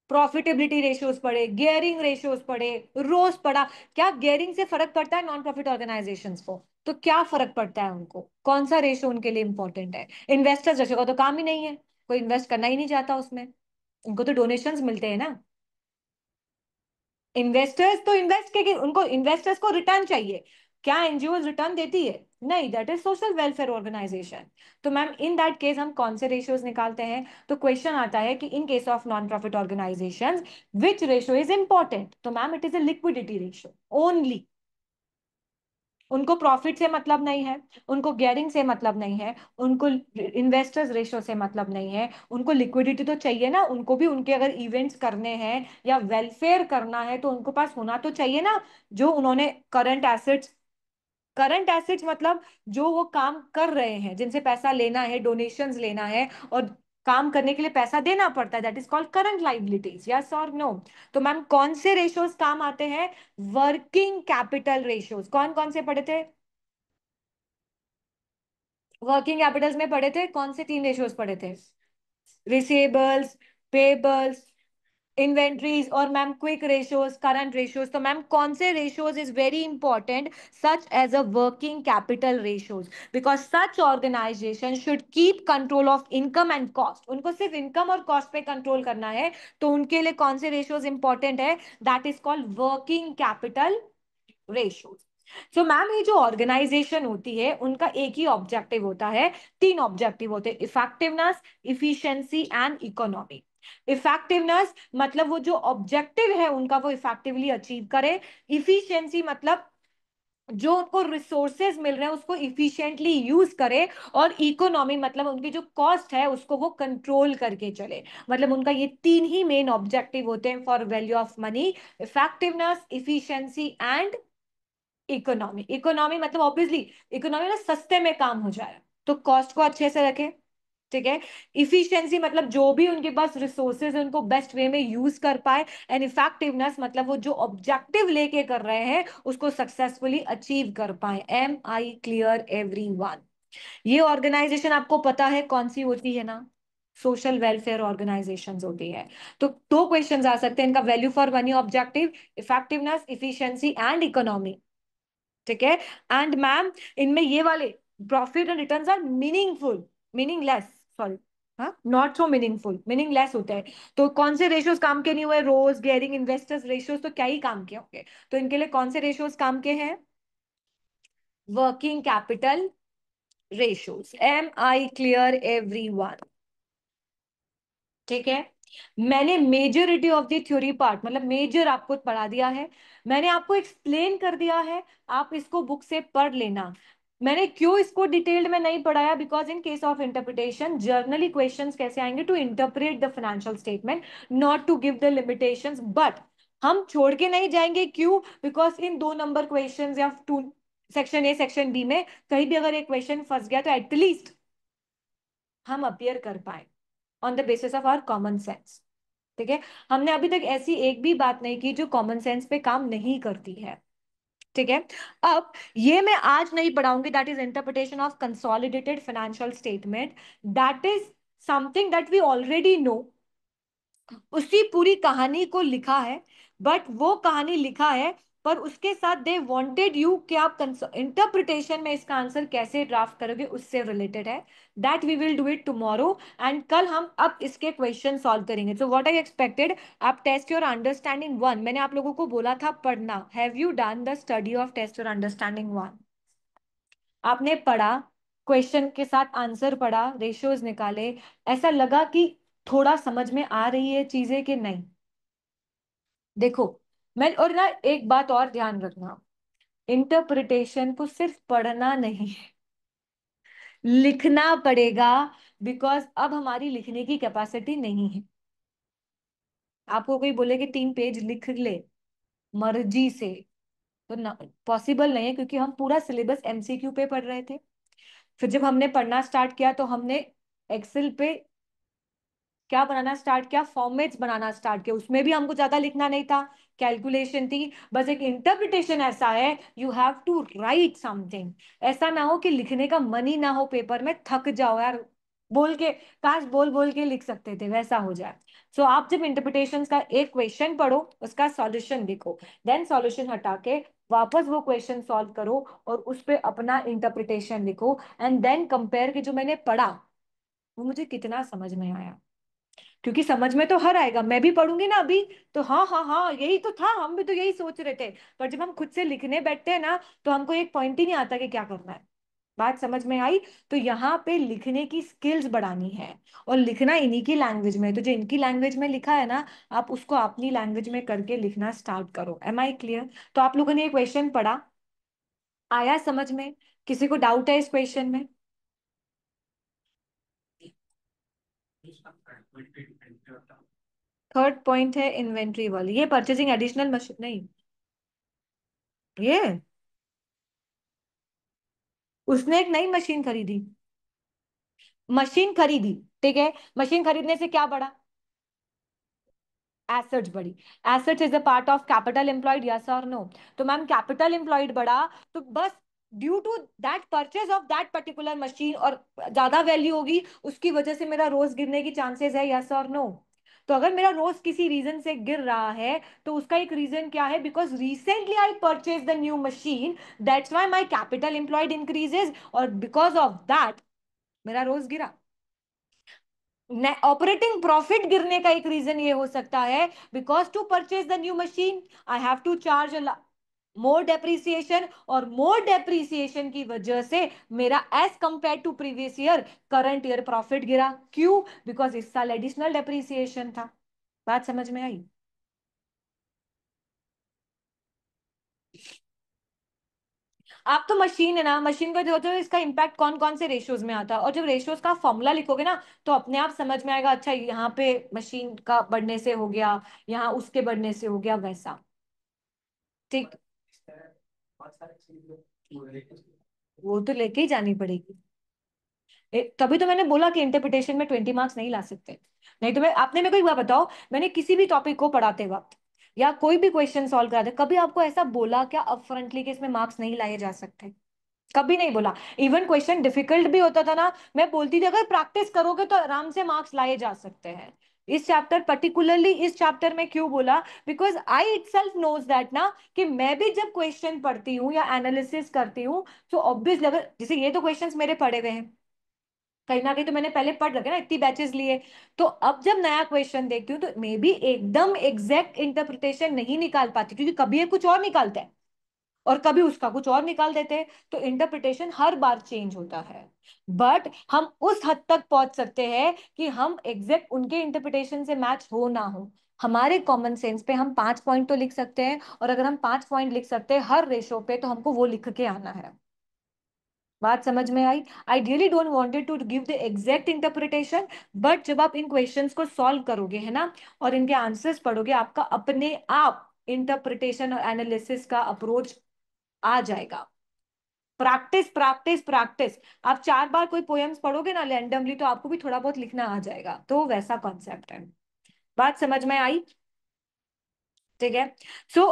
प्रॉफिटेबिलिटी रेशियोज पढ़े, गियरिंग रेशियोज पढ़े, रोज पढ़ा। क्या गियरिंग से फर्क पड़ता है नॉन प्रॉफिट ऑर्गेनाइजेशंस को? तो क्या फर्क पड़ता है उनको, कौन सा रेशियो उनके लिए इंपॉर्टेंट है? इन्वेस्टर्स रेशियो का तो काम ही नहीं है, कोई इन्वेस्ट करना ही नहीं चाहता उसमें, उनको तो डोनेशंस मिलते हैं ना। इन्वेस्टर्स तो इन्वेस्ट के, उनको इन्वेस्टर्स को रिटर्न चाहिए। क्या एनजीओ रिटर्न देती है? नहीं, that is social welfare organisation. तो मैम, इन दैट केस हम कौन से रेशियोज निकालते हैं? तो क्वेश्चन आता है कि in case of non profit organisations which ratio is important? तो ma'am, it is a liquidity ratio only. उनको प्रॉफिट से मतलब नहीं है, उनको गियरिंग से मतलब नहीं है, उनको इन्वेस्टर्स रेशियो से मतलब नहीं है, उनको लिक्विडिटी तो चाहिए ना, उनको भी उनके अगर इवेंट्स करने हैं या वेलफेयर करना है तो उनको पास होना तो चाहिए ना, जो उन्होंने करंट एसेट्स, करंट एसेट्स मतलब जो वो काम कर रहे हैं, जिनसे पैसा लेना है, डोनेशंस लेना है, और काम करने के लिए पैसा देना पड़ता है, that is called current liabilities, yes और नो? तो मैम, कौन से रेशियोज काम आते हैं? Working capital ratios. कौन कौन से पढ़े थे? वर्किंग कैपिटल्स में पढ़े थे कौन से 3 रेशियोज पढ़े थे? रिसीवेबल्स, पेबल्स, इन्वेंट्रीज, और ma'am quick ratios, current ratios. तो मैम, कौन से ratios is very important? Such as a working capital ratios, because such organisation should keep control of income and cost. उनको सिर्फ इनकम और cost पे control करना है, तो उनके लिए कौन से रेशियोज इंपॉर्टेंट है? That is called working capital ratios. So ma'am, ये जो ऑर्गेनाइजेशन होती है उनका एक ही ऑब्जेक्टिव होता है, 3 ऑब्जेक्टिव होते हैं: effectiveness, efficiency and economy. Effectiveness मतलब वो जो ऑब्जेक्टिव है उनका वो इफेक्टिवली अचीव करे। इफिशिएंसी मतलब जो उनको रिसोर्सेज मिल रहे हैं उसको इफिशिएंटली यूज करे। और इकोनॉमी मतलब उनकी जो कॉस्ट है उसको वो कंट्रोल करके चले। मतलब उनका ये 3 ही मेन ऑब्जेक्टिव होते हैं for value of money: effectiveness, efficiency and economy. Economy मतलब ऑब्वियसली इकोनॉमी ना सस्ते में काम हो जाए, तो कॉस्ट को अच्छे से रखे, ठीक है। इफिशिएंसी मतलब जो भी उनके पास रिसोर्सेज है उनको बेस्ट वे में यूज कर पाए। एंड इफेक्टिवनेस मतलब वो जो ऑब्जेक्टिव लेके कर रहे हैं उसको सक्सेसफुली अचीव कर पाए। Am I clear everyone? ये ऑर्गेनाइजेशन आपको पता है कौन सी होती है ना? सोशल वेलफेयर ऑर्गेनाइजेशंस होती है। तो 2 क्वेश्चंस आ सकते हैं इनका: value for money objective, effectiveness, efficiency and economy, ठीक है। एंड मैम, इनमें ये वाले profit and returns are meaningful, meaningless, sorry, हाँ, नॉट सो मीनिंगफुल, मीनिंगलेस होते हैं। तो कौन से रेशियोज काम के नहीं हुए? रोज, गेयरिंग, इन्वेस्टर्स रेशियोज तो क्या ही काम के होंगे? तो इनके लिए कौन से रेशियोज काम के हैं? Working capital ratios. Am I clear everyone? ठीक है। मैंने majority of the theory part, मतलब मेजर आपको पढ़ा दिया है, मैंने आपको एक्सप्लेन कर दिया है, आप इसको बुक से पढ़ लेना। मैंने क्यों इसको डिटेल्ड में नहीं पढ़ाया? Because in case of interpretation generally questions कैसे आएंगे? To interpret the financial statement, not to give the limitations. But हम छोड़ के नहीं जाएंगे, क्यों? बिकॉज इन 2 नंबर क्वेश्चंस या two, section A section B में कहीं भी अगर एक क्वेश्चन फंस गया तो एटलीस्ट हम अपियर कर पाए on the basis of our common sense, ठीक है। हमने अभी तक ऐसी एक भी बात नहीं की जो कॉमन सेंस पे काम नहीं करती है, ठीक है। अब ये मैं आज नहीं पढ़ाऊंगी, that is interpretation of consolidated financial statement, that is something that we already know. उसी पूरी कहानी को लिखा है, बट वो कहानी लिखा है, पर उसके साथ दे वांटेड यू कि आप इंटरप्रिटेशन में इसका आंसर कैसे ड्राफ्ट करोगे उससे रिलेटेड है। That we will do it tomorrow. And कल हम अब इसके क्वेश्चन सॉल्व करेंगे। सो व्हाट आई एक्सपेक्टेड, आप टेस्ट योर अंडरस्टैंडिंग वन, मैंने आप लोगों को बोला था पढ़ना। Have you done the study of test your understanding one? आपने पढ़ा, क्वेश्चन के साथ आंसर पढ़ा, रेशियोज निकाले, ऐसा लगा कि थोड़ा समझ में आ रही है चीजें कि नहीं? देखो, मैं और ना एक बात और ध्यान रखना, इंटरप्रिटेशन को सिर्फ पढ़ना नहीं है, लिखना पड़ेगा। बिकॉज अब हमारी लिखने की कैपेसिटी नहीं है। आपको कोई बोले कि 3 पेज लिख ले मर्जी से, तो ना, पॉसिबल नहीं है, क्योंकि हम पूरा सिलेबस एमसीक्यू पे पढ़ रहे थे। फिर जब हमने पढ़ना स्टार्ट किया तो हमने एक्सेल पे क्या बनाना स्टार्ट किया, फॉर्मेट्स बनाना स्टार्ट किया, उसमें भी हमको ज्यादा लिखना नहीं था, कैलकुलेशन थी बस। एक इंटरप्रिटेशन ऐसा है, you have to write something. ऐसा ना हो कि लिखने का मन ही ना हो, पेपर में थक जाओ यार, बोल के, काश बोल बोल के लिख सकते थे, वैसा हो जाए। सो आप जब इंटरप्रिटेशन का एक क्वेश्चन पढ़ो, उसका सॉल्यूशन देखो, देन सॉल्यूशन हटा के वापस वो क्वेश्चन सॉल्व करो और उस पे अपना इंटरप्रिटेशन लिखो, एंड देन कंपेयर कि जो मैंने पढ़ा वो मुझे कितना समझ में आया। क्योंकि समझ में तो हर आएगा, मैं भी पढ़ूंगी ना अभी, तो हाँ हाँ हाँ यही तो था, हम भी तो यही सोच रहे थे। पर जब हम खुद से लिखने बैठते हैं ना, तो हमको एक पॉइंट ही नहीं आता कि क्या करना है। बात समझ में आई? तो यहाँ पे लिखने की स्किल्स बढ़ानी है, और लिखना इन्हीं की लैंग्वेज में, तो जो इनकी लैंग्वेज में लिखा है ना, आप उसको अपनी लैंग्वेज में करके लिखना स्टार्ट करो। Am I clear? तो आप लोगों ने ये क्वेश्चन पढ़ा, आया समझ में? किसी को डाउट है इस क्वेश्चन में? थर्ड पॉइंट है इन्वेंट्री वाली, ये परचेजिंग एडिशनल मशीन नहीं, ये उसने एक नई मशीन खरीदी, मशीन खरीदी, ठीक है, मशीन खरीदने से क्या बढ़ा? एसेट्स बढ़ी। Assets is a part of capital employed, yes और नो? तो मैम कैपिटल एम्प्लॉयड बढ़ा, तो बस due to that purchase of that particular machine, और ज्यादा वैल्यू होगी उसकी वजह से मेरा रोज गिरने की चांसेस है, यस और नो? तो अगर मेरा रोज किसी रीजन से गिर रहा है, तो उसका एक रीजन क्या है? Because recently I purchase the new machine, that's why my capital employed increases, और बिकॉज ऑफ दैट मेरा रोज गिरा। ऑपरेटिंग प्रॉफिट गिरने का एक रीजन ये हो सकता है, because to purchase the new machine I have to charge more depreciation, और मोर डेप्रिसिएशन की वजह से मेरा as compare to previous year current year profit गिरा। क्यों? बिकॉज इस साल एडिशनल डेप्रिसिएशन था। बात समझ में आई? आप तो मशीन है ना, मशीन का जो जो इसका इम्पैक्ट कौन कौन से रेशियोज में आता है, और जब रेशियोज का फॉर्मूला लिखोगे ना, तो अपने आप समझ में आएगा, अच्छा यहाँ पे मशीन का बढ़ने से हो गया, यहाँ उसके बढ़ने से हो गया, वैसा। ठीक, वो तो लेके ही जानी पड़ेगी। तभी तो मैंने बोला कि इंटरप्रिटेशन में 20 मार्क्स नहीं ला सकते। नहीं तो मैं, आपने मेरे को एक बात बताओ, मैंने किसी भी टॉपिक को पढ़ाते वक्त या कोई भी क्वेश्चन सॉल्व कराते, कभी आपको ऐसा बोला क्या अपफ्रंटली कि इसमें मार्क्स नहीं लाए जा सकते? कभी नहीं बोला। इवन क्वेश्चन डिफिकल्ट भी होता था ना, मैं बोलती थी अगर प्रैक्टिस करोगे तो आराम से मार्क्स लाए जा सकते हैं। इस चैप्टर, पर्टिकुलरली इस चैप्टर में क्यों बोला? Because I itself knows that ना, कि मैं भी जब क्वेश्चन पढ़ती हूँ या एनालिसिस करती हूँ, तो ऑब्वियसली अगर जैसे ये तो क्वेश्चंस मेरे पढ़े हुए हैं, कहीं ना कहीं तो मैंने पहले पढ़ रखे ना, इतनी बैचेस लिए, तो अब जब नया क्वेश्चन देखती हूँ तो मे बी एकदम एग्जैक्ट इंटरप्रिटेशन नहीं निकाल पाती, क्योंकि कभी ये कुछ और निकालता है और कभी उसका कुछ और निकाल देते हैं, तो इंटरप्रिटेशन हर बार चेंज होता है। बट हम उस हद तक पहुंच सकते हैं कि हम एग्जैक्ट उनके इंटरप्रिटेशन से मैच हो ना हो, हमारे कॉमन सेंस पे हम 5 पॉइंट तो लिख सकते हैं, और अगर हम 5 पॉइंट लिख सकते हैं हर रेशो पे, तो हमको वो लिख के आना है। बात समझ में आई? I really don't wanted to give the exact interpretation, but जब आप इन क्वेश्चंस को सॉल्व करोगे है ना, और इनके आंसर्स पढ़ोगे, आपका अपने आप इंटरप्रिटेशन और एनालिसिस का अप्रोच आ जाएगा। Practice practice practice. आप 4 बार कोई पोएम्स पढ़ोगे ना रैंडमली, तो आपको भी थोड़ा बहुत लिखना आ जाएगा, तो वैसा कॉन्सेप्ट है। बात समझ में आई? ठीक है। सो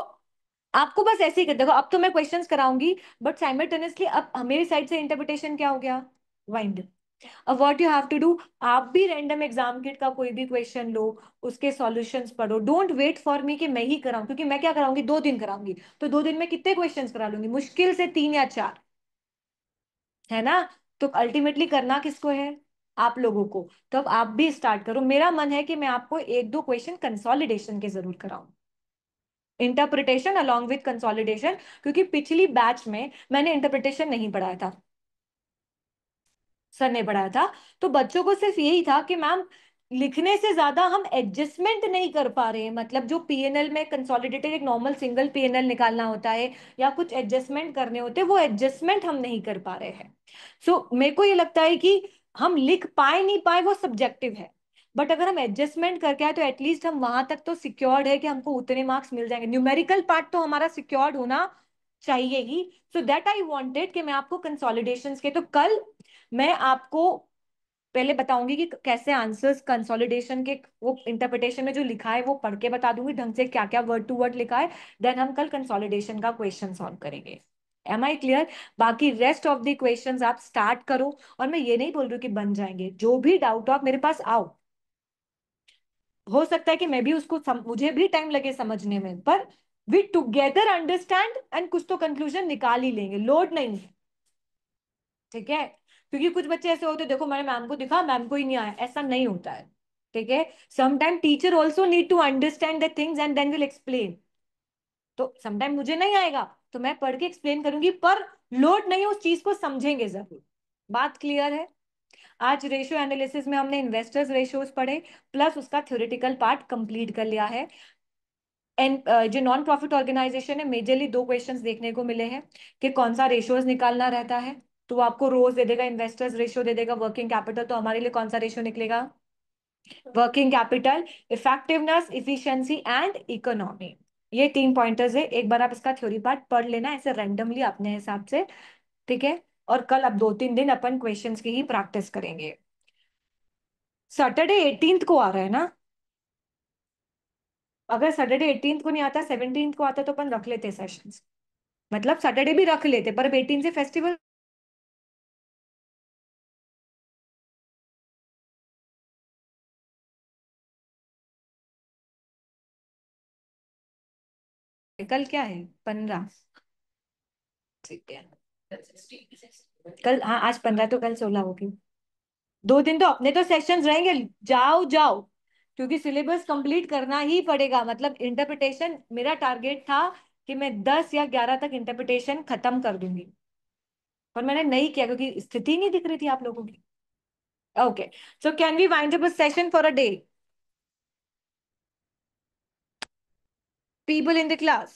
आपको बस ऐसे ही कर देखो, अब तो मैं क्वेश्चंस कराऊंगी, बट साइमल्टेनियसली अब मेरी साइड से इंटरप्रिटेशन क्या हो गया? वाइंड। अब what you have to do, आप भी रैंडम एग्जाम किट का कोई भी क्वेश्चन लो, उसके सॉल्यूशंस पढ़ो, डोंट वेट फॉर मी कि मैं ही कराऊं, क्योंकि मैं क्या कराऊंगी, 2 दिन कराऊंगी, तो 2 दिन में कितने क्वेश्चंस करा लूंगी, मुश्किल से 3 या 4, है ना। तो अल्टीमेटली करना किसको है, आप लोगों को। तो अब आप भी स्टार्ट करो, मेरा मन है कि मैं आपको 1-2 क्वेश्चन कंसोलिडेशन के जरूर कराऊं, इंटरप्रिटेशन अलॉन्ग विद कंसोलिडेशन, क्योंकि पिछली बैच में मैंने इंटरप्रिटेशन नहीं पढ़ाया था, सर ने पढ़ाया था। तो बच्चों को सिर्फ यही था कि मैम लिखने से ज्यादा हम एडजस्टमेंट नहीं कर पा रहे हैं, मतलब जो पीएनएल में कंसोलिडेटेड एक नॉर्मल सिंगल पीएनएल निकालना होता है या कुछ एडजस्टमेंट करने होते हैं, वो एडजस्टमेंट हम नहीं कर पा रहे हैं। सो मेरे को ये लगता है कि हम लिख पाए नहीं पाए वो सब्जेक्टिव है, बट अगर हम एडजस्टमेंट करके आए तो एटलीस्ट हम वहां तक तो सिक्योर्ड है कि हमको उतने मार्क्स मिल जाएंगे, न्यूमेरिकल पार्ट तो हमारा सिक्योर्ड होना चाहिए ही। सो दैट आई वांटेड कि मैं आपको कंसोलिडेशंस के, तो कल मैं आपको पहले बताऊंगी कि कैसे आंसर्स कंसोलिडेशन के, वो इंटरप्रिटेशन में जो लिखा है वो पढ़ के बता दूंगी ढंग से, क्या क्या वर्ड टू वर्ड लिखा है। देन हम कल कंसोलिडेशन का क्वेश्चन सॉल्व करेंगे। Am I clear? बाकी रेस्ट ऑफ द क्वेश्चंस आप स्टार्ट करो, और मैं ये नहीं बोल रही हूँ कि बन जाएंगे, जो भी डाउट हो आप मेरे पास आओ, हो सकता है कि मैं भी उसको मुझे भी टाइम लगे समझने में, पर वी टुगेदर अंडरस्टैंड एंड कुछ तो कंक्लूजन निकाल ही लेंगे, लोड नहीं है, ठीक है। क्योंकि कुछ बच्चे ऐसे होते हैं, देखो मैंने मैम को दिखा, मैम को ही नहीं आया, ऐसा नहीं होता है, ठीक है। Sometime teacher also need to understand the things and then will explain. तो समटाइम मुझे नहीं आएगा तो मैं पढ़ के एक्सप्लेन करूंगी, पर लोड नहीं है, उस चीज को समझेंगे जरूर। बात क्लियर है? आज रेशियो एनालिसिस में हमने इन्वेस्टर्स रेशियोज पढ़े, प्लस उसका थ्योरेटिकल पार्ट कंप्लीट कर लिया है। एंड जो नॉन प्रॉफिट ऑर्गेनाइजेशन है, मेजरली 2 क्वेश्चंस देखने को मिले हैं कि कौन सा रेशियोज निकालना रहता है। तो वो आपको रोज दे देगा, इन्वेस्टर्स रेशियो दे देगा, वर्किंग कैपिटल, तो हमारे लिए कौन सा रेशियो निकलेगा, working capital, effectiveness, efficiency and economy. ये 3 पॉइंटर्स है, एक बार आप इसका थ्योरी पार्ट पढ़ लेना ऐसे रैंडमली अपने हिसाब से, ठीक है। और कल अब 2-3 दिन अपन क्वेश्चंस की ही प्रैक्टिस करेंगे। सैटरडे 18th को आ रहा है ना? अगर सैटरडे 18th को नहीं आता, 17th को आता, तो अपन रख लेते सेशंस, मतलब सैटरडे भी रख लेते, पर अब 18 से फेस्टिवल, कल क्या है, 15, ठीक है। कल, हाँ आज 15 तो कल 16 होगी। 2 दिन तो अपने तो सेशंस रहेंगे, जाओ जाओ, क्योंकि सिलेबस कंप्लीट करना ही पड़ेगा। मतलब इंटरप्रिटेशन मेरा टारगेट था कि मैं 10 या 11 तक इंटरप्रिटेशन खत्म कर दूंगी, पर मैंने नहीं किया क्योंकि स्थिति नहीं दिख रही थी आप लोगों की। Okay, so can we wind up a session for a day, people in the class?